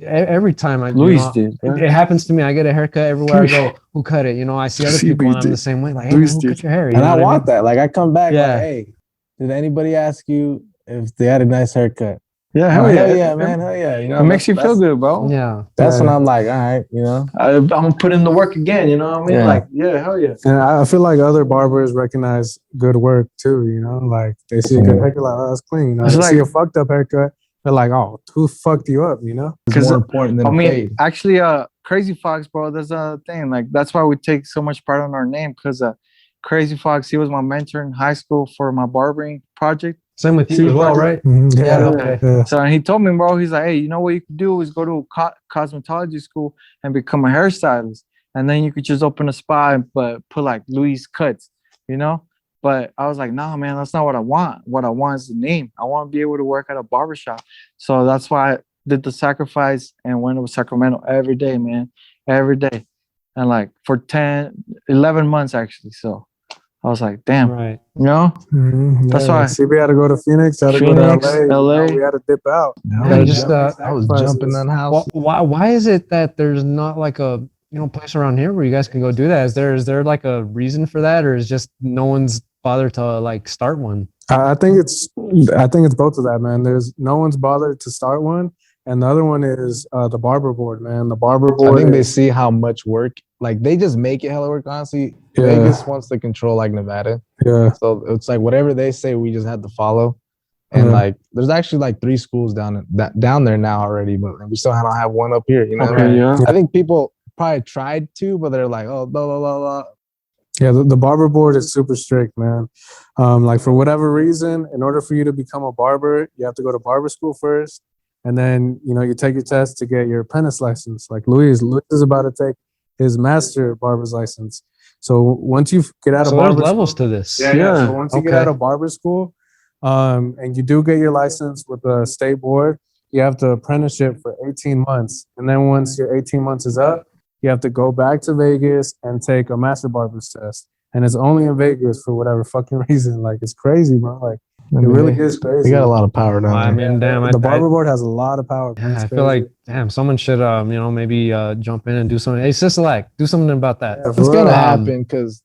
every time Luis did. It happens to me. I get a haircut everywhere I go. Who cut it? You know, I see other people and I'm the same way. Like, hey, man, who cut your hair? You And know I what want that. Like I come back like, Yeah. hey, did anybody ask you if they had a nice haircut? Yeah, Hell hell yeah. yeah, man. Hell yeah. You know, It makes you feel good, bro. Yeah. That's when I'm like, all right, you know. I'm gonna put in the work again, you know what I mean? Yeah. Like, yeah, hell yeah. And I feel like other barbers recognize good work too, you know? Like they see a good haircut, like, oh, that's clean. You know? It's They see like- a fucked up haircut, they're like, oh, who fucked you up, you know? It's more important than I mean, paid. actually, Crazy Fox, bro, there's a thing. Like, that's why we take so much pride in our name, because Crazy Fox, he was my mentor in high school for my barbering project. Same with you as well, right? Yeah, okay. yeah. So he told me, bro, he's like, hey, you know what you could do is go to cosmetology school and become a hairstylist. And then you could just open a spa but put like Louis Cuts, you know? But I was like, nah, man, that's not what I want. What I want is the name. I want to be able to work at a barbershop. So that's why I did the sacrifice and went to Sacramento every day, man. Every day. And like for 11 months, actually. So I was like, damn, Right. you know, that's why. CB had to go to Phoenix, had to go Phoenix, to LA. LA. We had to dip out. Yeah, Gotta just, I was jumping that house. why is it that there's not like a place around here where you guys can go do that? Is there like a reason for that, or is just no one's bothered to like start one? I think it's both of that, man. There's no one's bothered to start one, and the other one is the barber board, man. The barber board. I think they see how much work, like they just make it hella work. Honestly, Vegas wants to control like Nevada. Yeah. So it's like whatever they say, we just have to follow. And like, there's actually like 3 schools down there now already, but we still don't have one up here. You know, Okay, yeah. I think people probably tried to, but they're like, oh, blah blah blah blah. Yeah, the barber board is super strict, man. Like for whatever reason, in order for you to become a barber, you have to go to barber school first, and then you take your test to get your apprentice license. Like Luis is about to take his master barber's license. So once you get out of barber there's levels school, to this. So once you get out of barber school, and you do get your license with the state board, you have to apprenticeship for 18 months, and then once your 18 months is up, you have to go back to Vegas and take a master barber's test. And it's only in Vegas for whatever fucking reason. Like, it's crazy, bro. Like, it really is crazy. They got a lot of power down there. I mean, damn. The barber board has a lot of power. Yeah, I feel like, damn, someone should, maybe jump in and do something. Hey, Sisalak, do something about that. Yeah, It's gonna happen because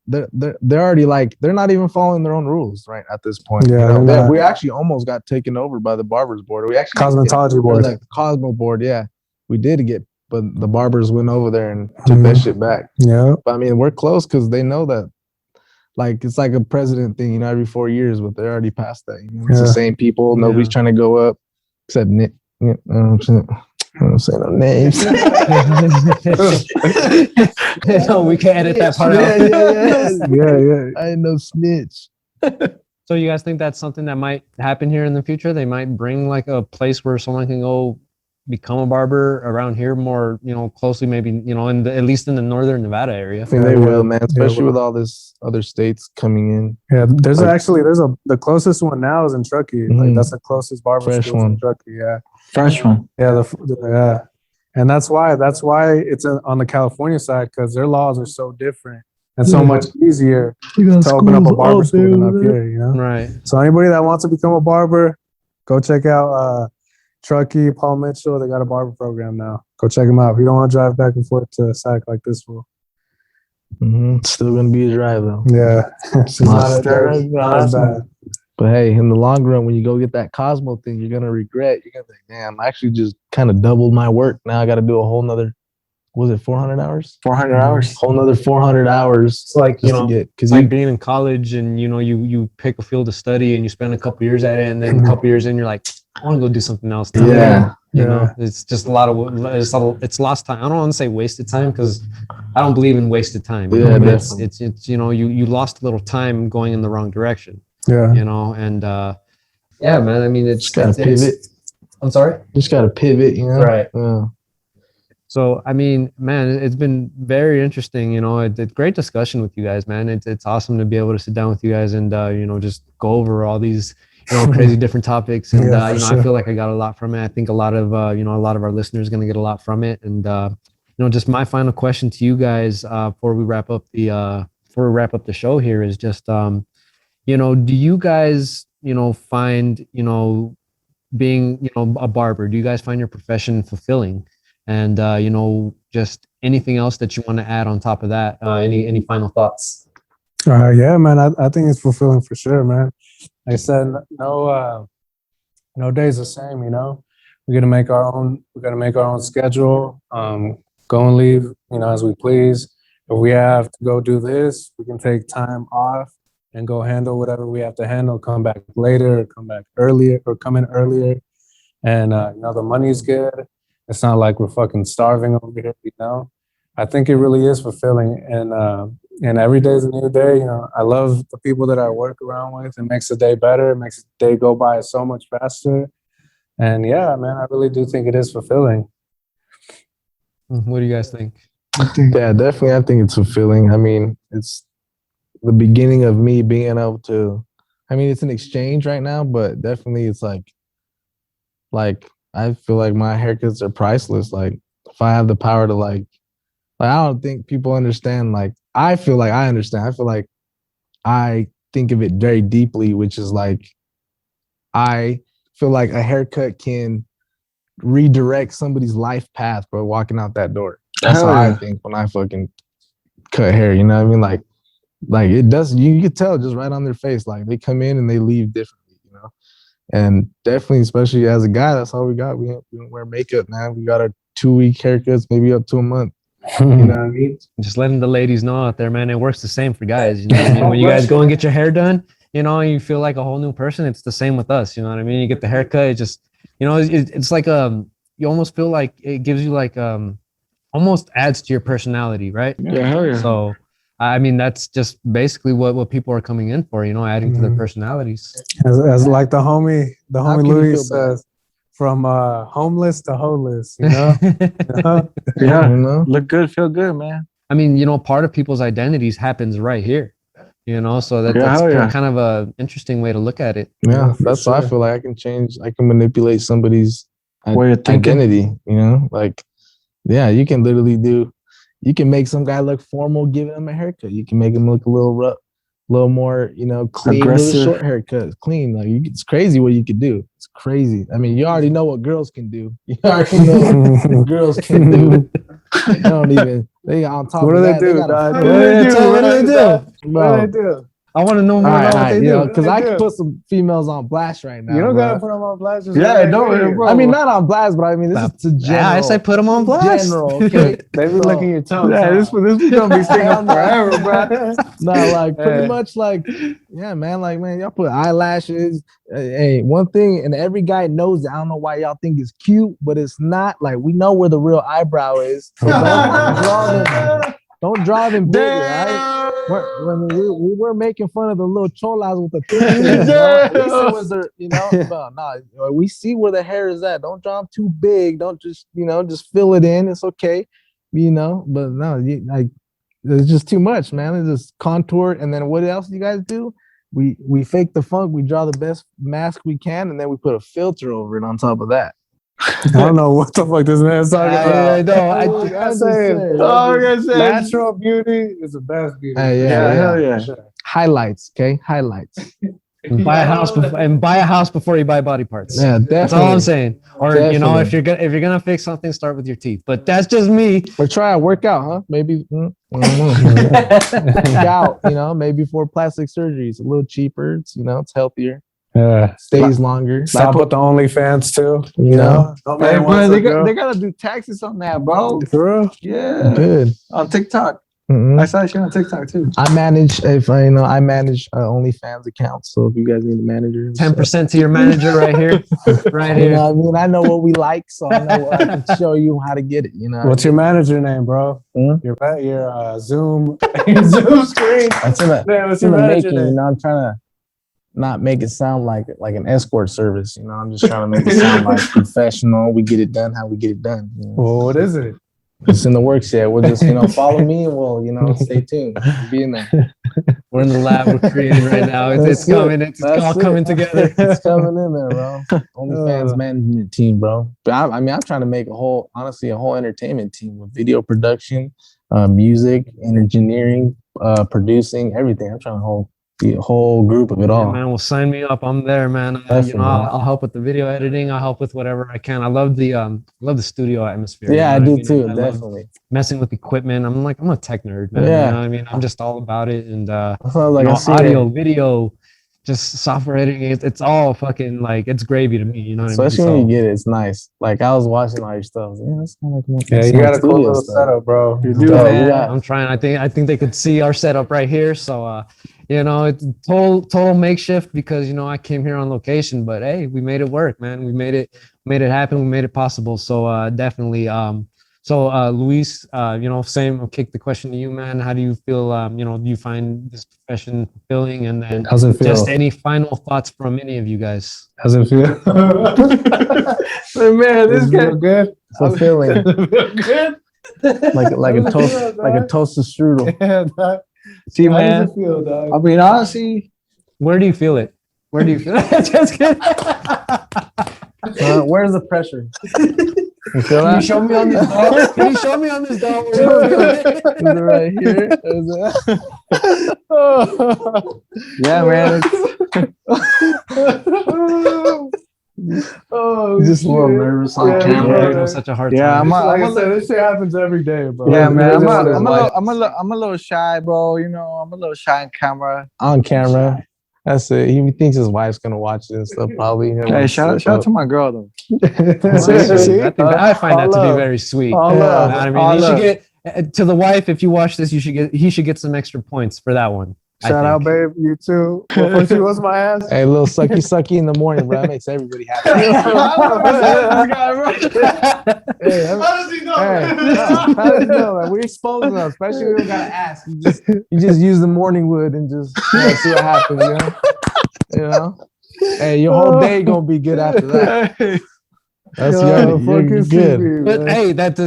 they're already like, they're not even following their own rules right at this point. Yeah, we actually almost got taken over by the barbers board. We actually cosmetology board, like the Cosmo board. Yeah, we did get, but the barbers went over there and took that shit back. Yeah, but I mean, we're close because they know that. Like, it's like a president thing, every 4 years, but they're already past that. It's the same people. Nobody's trying to go up except Nick. I don't say no names. No, we can edit that part out. Yeah. I ain't no snitch. So you guys think that's something that might happen here in the future? They might bring like a place where someone can go become a barber around here more, closely, maybe, at least in the northern Nevada area. I think they will, man, especially with all this other states coming in. Yeah, there's the closest one now is in Truckee. Like, that's the closest barber school in Truckee. Yeah, Fresh one. Yeah, and that's why it's on the California side, because their laws are so different and so much easier to open up a barber school than up here. Right. So anybody that wants to become a barber, go check out Truckee, Paul Mitchell. They got a barber program now. Go check them out. If you don't want to drive back and forth to Sac like this fool. It's still gonna be a drive though. Yeah, it's not as bad. But hey, in the long run, when you go get that Cosmo thing, you're gonna regret. You're gonna think, damn, I actually just kind of doubled my work. Now I got to do a whole nother. Was it 400 hours? 400 hours. Whole nother 400 hours. It's like, because like being in college and, you pick a field of study and you spend a couple years at it, and then a couple years in, you're like, I want to go do something else now. Yeah. You know, it's just it's lost time. I don't want to say wasted time, because I don't believe in wasted time. Yeah, it's you lost a little time going in the wrong direction. Yeah. And yeah, man. I mean, it's gotta pivot. I'm sorry. Just gotta pivot, Right. Yeah. So, I mean, man, it's been very interesting. It's a great discussion with you guys, man. It's awesome to be able to sit down with you guys and just go over all these crazy different topics. And sure. I feel like I got a lot from it. I think a lot of our listeners are going to get a lot from it. And just my final question to you guys before we wrap up the show here is just do you guys find being a barber, do you guys find your profession fulfilling? And just anything else that you want to add on top of that? Any final thoughts? Yeah, man. I think it's fulfilling for sure, man. Like I said, no day's the same. We're gonna make our own schedule. Go and leave, as we please. If we have to go do this, we can take time off and go handle whatever we have to handle. Come back later, or come back earlier, or come in earlier. And the money's good. It's not like we're fucking starving over here, I think it really is fulfilling, and every day is a new day. I love the people that I work around with. It makes the day better. It makes the day go by so much faster. And yeah, man, I really do think it is fulfilling. What do you guys think? Yeah, definitely. I think it's fulfilling. I mean, it's the beginning of me being able to. I mean, it's an exchange right now, but definitely it's like I feel like my haircuts are priceless. Like, if I have the power to I don't think people understand. Like, I feel like I understand. I feel like I think of it very deeply, which is like, I feel like a haircut can redirect somebody's life path, bro, walking out that door. That's Hell how I yeah. think when I fucking cut hair, you know what I mean? Like it does, you could tell just right on their face, like they come in and they leave differently, you know? And definitely, especially as a guy, that's all we got. We don't wear makeup, man. We got our 2-week haircuts, maybe up to a month. You know what I mean? Just letting the ladies know out there, man, it works the same for guys. You know what I mean? When you guys go and get your hair done, you know, you feel like a whole new person. It's the same with us. You know what I mean? You get the haircut, it just, you know, it's like you almost feel like it gives you like almost adds to your personality, right? Yeah, hell yeah. So I mean, that's just basically what people are coming in for, you know, adding to their personalities. As like the homie How can you Louis feel bad? says, from homeless to homeless, you know? Yeah. You know? Look good, feel good, man. I mean, you know, part of people's identities happens right here, you know, so Yeah, that's hell yeah. kind of a interesting way to look at it. Yeah, for that's why I sure. feel like I can manipulate somebody's Way of thinking. identity, you know? Like, yeah, you can literally you can make some guy look formal, giving him a haircut. You can make him look a little rough, a little more, you know, clean, Aggressive. little short haircuts, clean. Like, it's crazy what you could do. It's crazy. I mean, you already know what girls can do. You already know what girls can do. They don't even, they on top What of do they that, do, got a dog? What do they do? What do they do? What do they do? I want to know more about what they you know, do. because What I they can do? put some females on blast right now. You don't bro. gotta put them on blast. just Yeah, right no, here. bro. I mean, not on blast, but I mean, this is to general. Yeah, I say put them on blast. General, okay? They be So- licking your tongue. Yeah, this gonna be singing forever, bro. No, like pretty much like, yeah, man, like, man, y'all put eyelashes. Hey, one thing, and every guy knows it. I don't know why y'all think it's cute, but it's not. Like, we know where the real eyebrow is. So don't draw them big, right? When we were making fun of the little cholas with the thin ears, at least it was their, you know, but no, we see where the hair is at. Don't draw them too big. Don't just, you know, just fill it in. It's okay, you know, but no, like, it's just too much, man. It's just contour. And then what else you guys do? We fake the funk. We draw the best mask we can, and then we put a filter over it on top of that. I don't know what the fuck this man's talking about. Natural beauty is the best beauty. Yeah, hell yeah. Highlights, okay? Highlights. And buy a house before you buy body parts. Yeah, definitely. That's all I'm saying. Or you know, Definitely. if you're gonna fix something, start with your teeth. But that's just me. Or try a workout, huh? Maybe I don't know. Work out, you know, maybe for plastic surgery. It's a little cheaper. It's, you know, it's healthier. Yeah. Stays longer. Stop with the OnlyFans too. You know? Oh, Hey, man, bro, they gotta do taxes on that, bro. For real? Yeah. Good. On TikTok. Mhm. I saw that shit on TikTok too. I manage OnlyFans accounts. So if you guys need a manager, 10% to your manager right here. Right You here. know what I mean? I know what we like, so I know I can show you how to get it. You know. What's your manager name, bro? Hmm? Your Zoom Zoom screen. It's in the, Man, what's it's in your the manager making. You name? know, I'm trying to not make it sound like an escort service. You know, I'm just trying to make it sound like professional. We get it done how we get it done. You know? Well, what is it? It's in the works yet. We'll just, you know, follow me and we'll, stay tuned. Be in there. We're in the lab. We're creating right now. It's That's coming. it. It's That's all it. coming together. It's coming in there, bro. OnlyFans management team, bro. But I mean, I'm trying to make a whole entertainment team with video production, music, engineering, producing, everything. I'm trying to be a whole group of it all. Yeah, man, well, sign me up. I'm there, man. You Definitely. know, I'll help with the video editing. I'll help with whatever I can. I love the studio atmosphere. Yeah, you I know do what mean? too. I love Definitely. messing with equipment. I'm a tech nerd, man. Yeah. You know what I mean? I'm just all about it. And I felt like you know, I see audio, that. video, just software editing. It's all fucking like it's gravy to me. You know what Especially I mean? when you get it, it's nice. Like I was watching all your stuff. I was like, yeah, that's kind of like Yeah, you some got a cool studio little stuff. setup, bro. You do, Dope. man. You got- I'm trying. I think they could see our setup right here. So you know, it's total makeshift because you know I came here on location, but hey, we made it work, man. We made it happen. We made it possible. So definitely. So Luis, you know, same. I'll kick the question to you, man. How do you feel? You know, do you find this profession fulfilling? And then How's it feel? just any final thoughts from any of you guys? How's it feel? Man, this Does it guy. feel good? fulfilling, Good. like a How does it toast, feel, like a dog? toasted strudel. Yeah, dog. See, How man. does it feel, dog? I mean, honestly, Where do you feel it? Where do you feel it? Just kidding. Where's the pressure? You feel Can you that? show me on this dog? Can you show me on this dog? Where you feel it? Is it right here? Is it- Yeah, man. Oh, He's just a little shit. nervous on Yeah, camera. Giving him such a hard Yeah, time. Like I said, this shit happens every day, bro. Yeah, He man. doesn't want his wife- I'm a little shy, bro. You know, I'm a little shy on camera. On camera. That's it. He thinks his wife's gonna watch it and stuff. Probably. You know, Hey, shout out to my girl though. See? I find that to be very sweet. All You know love. what I mean, All you should love. get to the wife. If you watch this, he should get some extra points for that one. I Shout out, think. babe. You too. Before she was my ass. Hey, a little sucky in the morning, bro. That makes everybody happy. Hey, How does he know? Hey, how does he know? Like, we exposing them, especially we don't gotta ask. You just use the morning wood and just see what happens, you know? You know? Hey, your whole day gonna be good after that. That's Yo, you're fucking good. CB, But man. hey, that's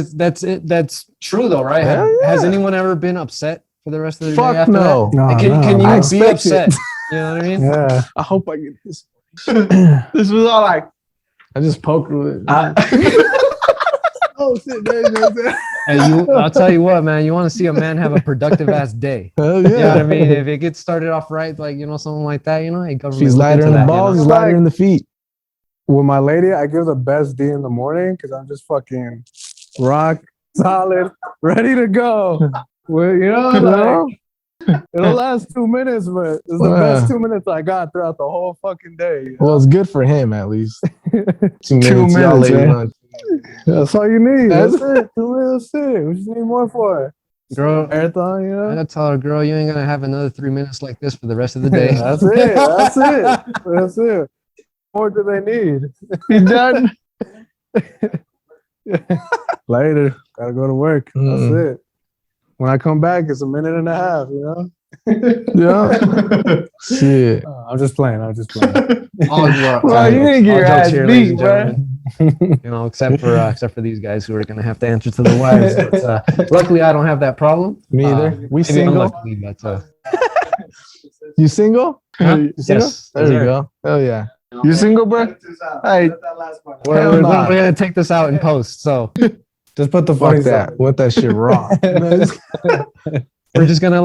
it. That's true though, right? Yeah, Has yeah. anyone ever been upset for the rest of the day Fuck after no. No, that? Can no, you I be expect it. upset? You know what I mean? Yeah. I hope I get this. This was all like, I just poked with it. Oh shit, there you go. Hey, I'll tell you what, man. You want to see a man have a productive ass day? Hell You know what I yeah. mean? If it gets started off right, like something like that, hey, government. She's look lighter into in the that, balls, you he's know? lighter in the feet. With my lady, I give the best D in the morning because I'm just fucking rock solid, ready to go. Well, it'll last 2 minutes, but it's the best 2 minutes I got throughout the whole fucking day. You know? Well, it's good for him at least. 2 minutes, 2 y'all minutes, ladies man. on. That's all you need. That's That's it. 2 minutes, shit. What you need more for? Girl, Marathon, you I know? gotta tell her, girl, you ain't gonna have another 3 minutes like this for the rest of the day. That's it. That's it. That's it. What more do they need? you done? Later. Gotta go to work. Mm. That's it. When I come back, it's a minute and a half, you know? Yeah. Shit. I'm just playing. I'm just playing. All Well, you didn't get your ass ladies and beat, man. gentlemen. Except for these guys who are gonna have to answer to the wives. But, luckily, I don't have that problem. Me either. We Maybe single. unluckily, but You single? huh? You single? Yes, There you sir. go. Hell yeah. You single, bro? Hey, We're gonna take this out in post, so Just put the Fuck funny that. side. Let that shit raw. we're just gonna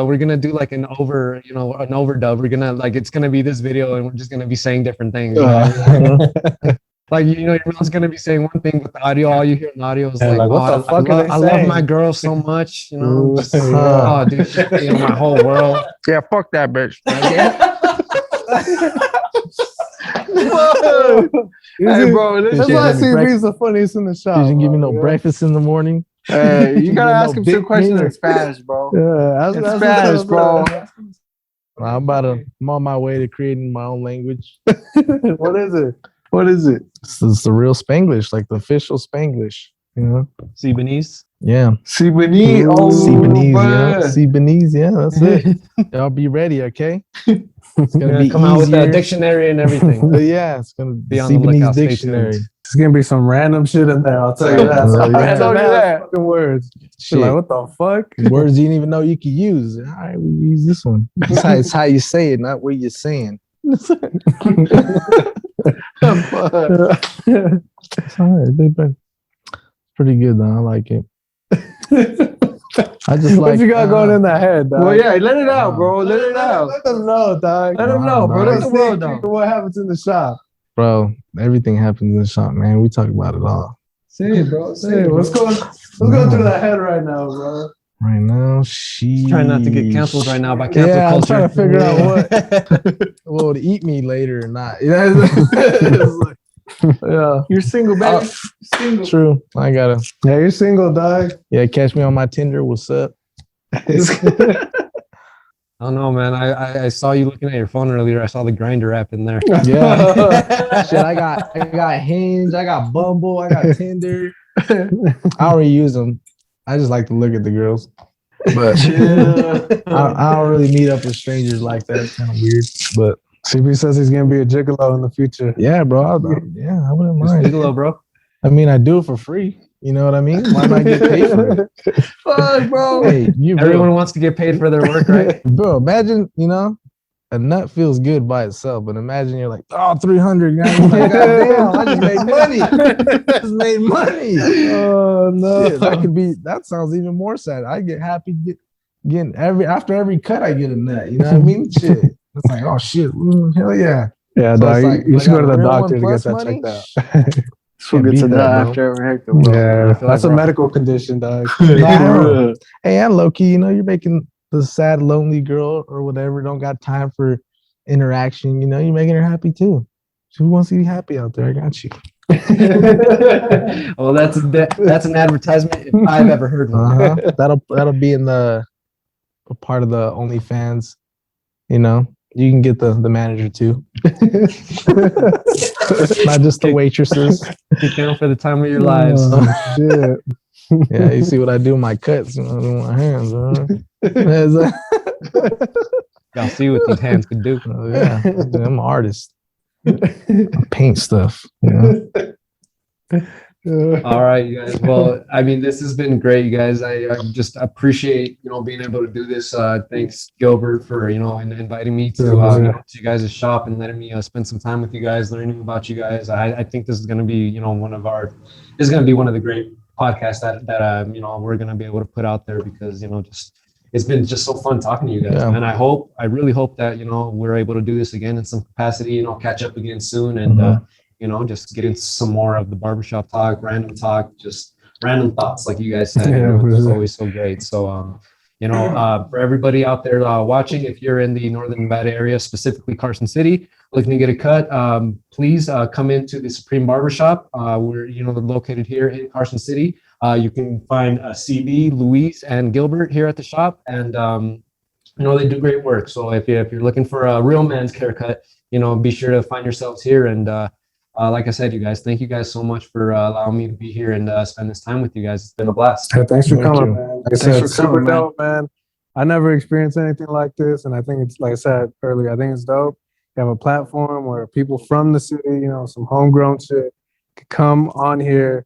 we're gonna do like an overdub. We're gonna it's gonna be this video, and we're just gonna be saying different things. Like everyone's gonna be saying one thing with the audio. All you hear in the audio is Yeah, like, what the fuck are they I love saying? my girl so much. Ooh, Just, yeah. oh, dude, my whole world. yeah, fuck that bitch. Hey, bro, That's She why didn't give me CB's the funniest in the shop. You didn't give me bro, no yeah. breakfast in the morning. hey, you gotta No ask him some big questions meal. in Spanish, bro. Yeah, In Spanish, bro. I'm on my way to creating my own language. What is it? What is it? It's the real Spanglish, like the official Spanglish. You know? Cubanese. Yeah. Siboney. Oh, Cubanese, yeah. man. Cubanese, yeah. That's it. Y'all be ready, okay? It's gonna be come out with easier. a dictionary and everything. Yeah, it's gonna be Be on the Cubanese lookout. Stay dictionary. tuned. There's gonna be some random shit in there. I'll tell you that. Oh, Some yeah. random Tell you ass that. fucking words. Shit. You're like, what the fuck? Words you didn't even know you could use. All right, we use this one. It's how you say it, not what you're saying. It's all right. Pretty good though. I like it. I just like what you got going in that head, dog? Well, yeah, let it out, bro. Let it out. Let them know, dog. Let them know, bro. Let Let them the world know know. what happens in the shop. Bro, everything happens in the shop, man. We talk about it all. Say it, bro. Say it. What's going through that head right now, bro? Right now, she Trying not to get canceled right now by cancel Yeah, I'm culture. trying to figure out what to eat me later or not. Yeah, yeah. You're single, baby. Single. True. I gotta. Yeah, you're single, dog. Yeah, catch me on my Tinder. What's up? I don't know, man. I saw you looking at your phone earlier. I saw the Grinder app in there. Yeah. Shit, I got Hinge, I got Bumble, I got Tinder. I already use them. I just like to look at the girls. But I don't really meet up with strangers like that. It's kind of weird. But CB says he's gonna be a gigolo in the future. yeah, bro. I wouldn't mind. Gigolo, bro. I mean, I do it for free. You know what I mean? Why not get paid for it? Fuck, bro. Hey, Everyone wants to get paid for their work, right? bro, imagine, a nut feels good by itself, but imagine you're like, oh, 300. You're like, goddamn, I just made money. I just made money. Oh no. Shit, that sounds even more sad. I get happy getting after every cut, I get a nut. You know what I mean? Shit. It's like, oh shit, hell yeah. Yeah, So dog. it's like, You if I should go got to a the real doctor one to plus get that money, checked out. So Can't gets beat a that, nut bro. after every haircut, bro. Yeah, I feel that's like a we're- medical condition, dog. Nah, hey, and low key, you know, you're making the sad, lonely girl or whatever don't got time for interaction. You know, you're making her happy too. She wants to be happy out there. I got you. Well, that's an advertisement if I've ever heard one. That'll be in the a part of the OnlyFans. You know, you can get the manager too, not just the waitresses. Kick down for the time of your lives. Oh, shit. Yeah, you see what I do with my cuts, you know, with my hands. Y'all see what these hands can do. Yeah, I'm an artist. I paint stuff. You know? All right, you guys. Well, I mean, this has been great, you guys. I just appreciate, being able to do this. Thanks, Gilbert, for, inviting me to, to you guys' shop and letting me spend some time with you guys, learning about you guys. I think this is going to be, one of the great podcasts that we're going to be able to put out there because, it's been just so fun talking to you guys. Yeah. And I really hope that, we're able to do this again in some capacity, catch up again soon and, just get into some more of the barbershop talk, just random thoughts, like you guys said. It's always so great. So, for everybody out there watching, if you're in the Northern Nevada area, specifically Carson City, looking to get a cut, please come into the Supreme Barbershop. We're, located here in Carson City. You can find CB, Luis, and Gilbert here at the shop, and they do great work. So if you're looking for a real man's haircut, be sure to find yourselves here. And like I said, you guys, thank you guys so much for allowing me to be here and spend this time with you guys. It's been a blast. Hey, thanks for Thank coming, you. man. Like I Thanks said, for super coming, man. dope, man. I never experienced anything like this, and I think it's, like I said earlier, I think it's dope. You have a platform where people from the city, some homegrown shit, could come on here,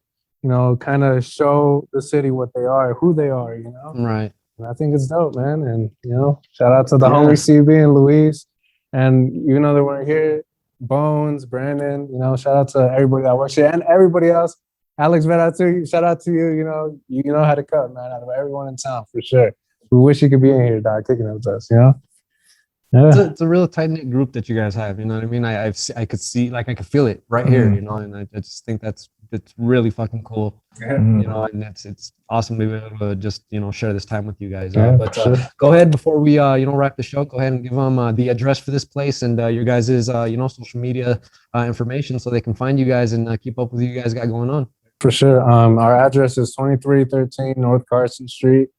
kind of show the city what they are, who they are, Right. And I think it's dope, man. And shout out to the Yeah. homie CB and Luis, and even though they weren't here, Bones, Brandon, shout out to everybody that works here and everybody else. Alex, shout out to you. You know how to cut, man. Out of everyone in town, for sure. We wish you could be in here, dog, kicking it with us. Yeah. It's a real tight knit group that you guys have. You know what I mean? I could see, like, I could feel it right here. And I just think it's really fucking cool. And it's awesome to be able to just share this time with you guys. Go ahead before we wrap the show. Go ahead and give them the address for this place and your guys' social media information so they can find you guys and keep up with you guys got going on. For sure. Our address is 2313 North Carson Street.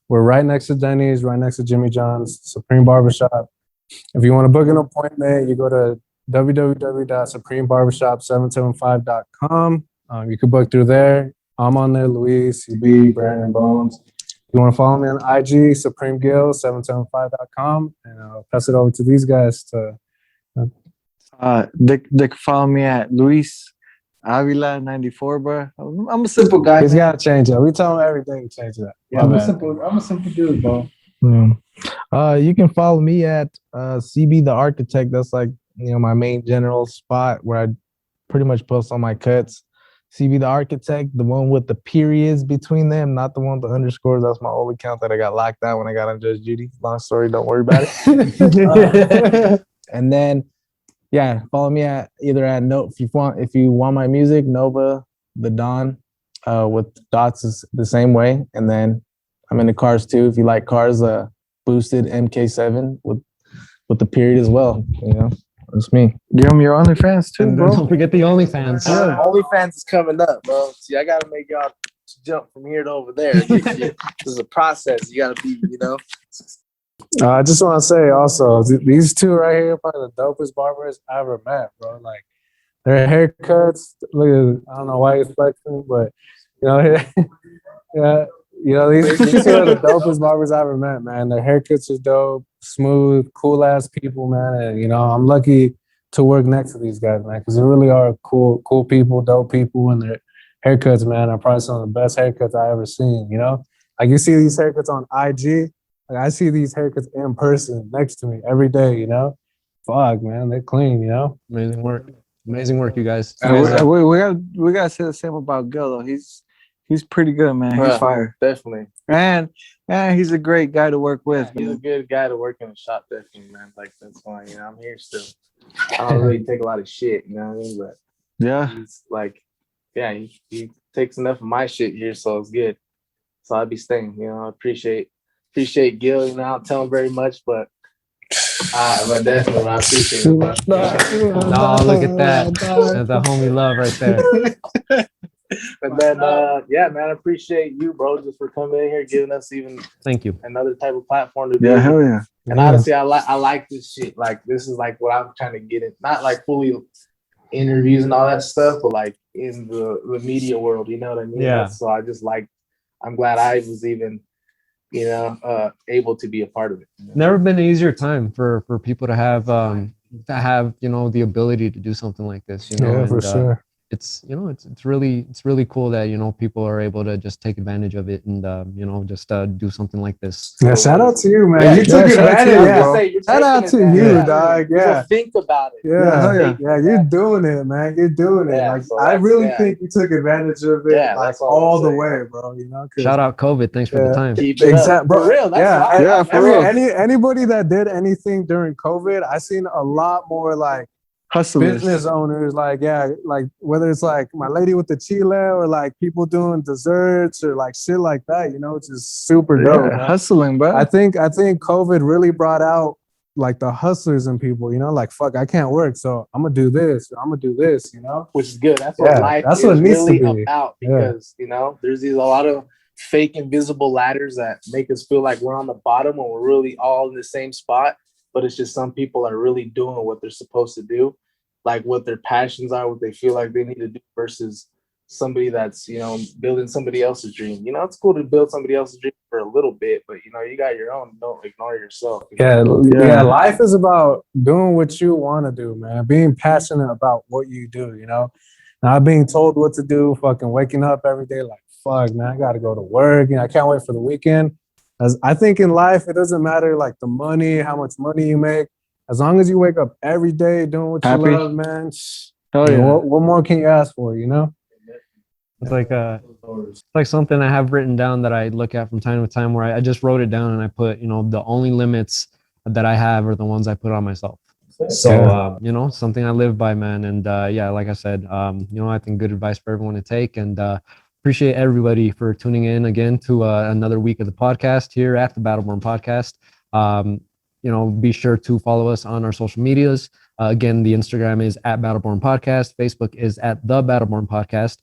We're right next to Denny's, right next to Jimmy John's, Supreme Barbershop. If you want to book an appointment, you go to www.supremebarbershop775.com. You can book through there. I'm on there, Luis, CB, Brandon, Bones. If you want to follow me on IG, SupremeGill775.com. And I'll pass it over to these guys to. They can follow me at Luis Avila 94, bro. I'm a simple guy. He's man. got to change it. We tell him everything to change that. Yeah, I'm a simple dude, bro. Yeah. You can follow me at CB the Architect. That's like my main general spot where I pretty much post all my cuts. CB the Architect, the one with the periods between them, not the one with the underscores. That's my old account that I got locked out when I got on Judge Judy. Long story, don't worry about it. And then, follow me at Note if you want my music, Nova the Dawn, with dots is the same way. And then I'm into cars too. If you like cars, boosted MK7 with the period as well. That's me. Give them your OnlyFans too, bro. Don't forget the OnlyFans. OnlyFans is coming up, bro. See, I gotta make y'all jump from here to over there. This is a process. You gotta be, I just want to say also, these two right here are probably the dopest barbers I ever met, bro. Like, their haircuts, look at, I don't know why he's flexing, but, these two are the dopest barbers I ever met, man. Their haircuts are dope, smooth, cool-ass people, man. And, I'm lucky to work next to these guys, man, because they really are cool people, dope people, and their haircuts, man, are probably some of the best haircuts I ever seen, Like, you see these haircuts on IG, like, I see these haircuts in person next to me every day, Fuck, man, they're clean, Amazing work, you guys. We gotta say the same about Gil, though. He's He's pretty good, man. He's Bruh, fire. Definitely. And he's a great guy to work with. He's a Man. good guy to work in the shop, definitely, man. Like, that's why, I'm here still. I don't really take a lot of shit, you know what I mean? But Yeah. he's like, yeah, he takes enough of my shit here, so it's good. So I'd be staying, I appreciate Gil, I don't tell him very much, but definitely I appreciate it. Bro. Oh, look at that. That's the homie love right there. And then man, I appreciate you, bro, just for coming in here, giving us even Thank you. another type of platform to do. Yeah, hell yeah. And honestly, I like this shit. Like, this is like what I'm trying to get in, not like fully interviews and all that stuff, but like in the media world, you know what I mean? Yeah. So I just I'm glad I was even, able to be a part of it. Never been an easier time for people to have the ability to do something like this. Yeah, for sure. It's it's really cool that people are able to just take advantage of it and just do something like this. Yeah, shout out to you, man. Yeah, you took advantage. Yeah. Shout out to you, dog. Yeah. Think about it. Yeah, you're doing it, man. You're doing it. Yeah, like, so I really think you took advantage of it, Yeah, like that's all all the I'm way, bro. 'Cause- Shout out COVID. Thanks for the time. Keep it up. Exactly, bro. For real. That's Yeah, why Yeah, for I mean, real. anybody that did anything during COVID, I seen a lot more like Hustlers. business owners, like whether it's like my lady with the chile or like people doing desserts or like shit like that, it's just super dope. Yeah, man. hustling, bro. I think COVID really brought out like the hustlers in people, like, fuck, I can't work, so I'm gonna do this, which is good. That's what life that's is what it needs really to be. about, because there's a lot of fake invisible ladders that make us feel like we're on the bottom when we're really all in the same spot. But it's just some people are really doing what they're supposed to do, like what their passions are, what they feel like they need to do, versus somebody that's building somebody else's dream. It's cool to build somebody else's dream for a little bit, but you got your own. Don't ignore yourself. Yeah, life is about doing what you want to do, man. Being passionate about what you do, not being told what to do, fucking waking up every day like, fuck, man, I gotta go to work, I can't wait for the weekend. As I think in life, it doesn't matter like the money, how much money you make, as long as you wake up every day doing what Happy. you love, man. Hell yeah. What more can you ask for, It's like something I have written down that I look at from time to time, where I just wrote it down and I put, the only limits that I have are the ones I put on myself. So, something I live by, man. And like I said, I think good advice for everyone to take, and appreciate everybody for tuning in again to another week of the podcast here at the Battleborn Podcast. Be sure to follow us on our social medias. Again, the Instagram is at Battleborn Podcast. Facebook is at the Battleborn Podcast.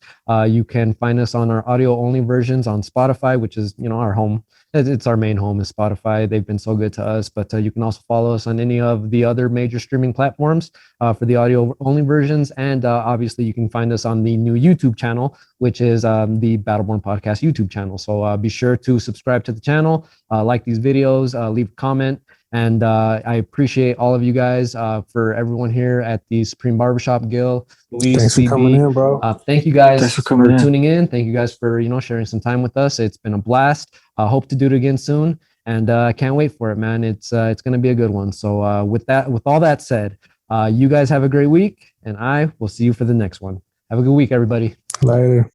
You can find us on our audio only versions on Spotify, which is, our home. It's our main home is Spotify. They've been so good to us, but you can also follow us on any of the other major streaming platforms for the audio only versions. And obviously you can find us on the new YouTube channel, which is the Battleborn Podcast YouTube channel. So be sure to subscribe to the channel, like these videos, leave a comment. And I appreciate all of you guys, for everyone here at the Supreme Barbershop, Gil, Luis, Thanks for coming in, bro. Thank you guys Thanks for for coming in. tuning in. Thank you guys for, sharing some time with us. It's been a blast. I hope to do it again soon. And I can't wait for it, man. It's going to be a good one. So with all that said, you guys have a great week, and I will see you for the next one. Have a good week, everybody. Later.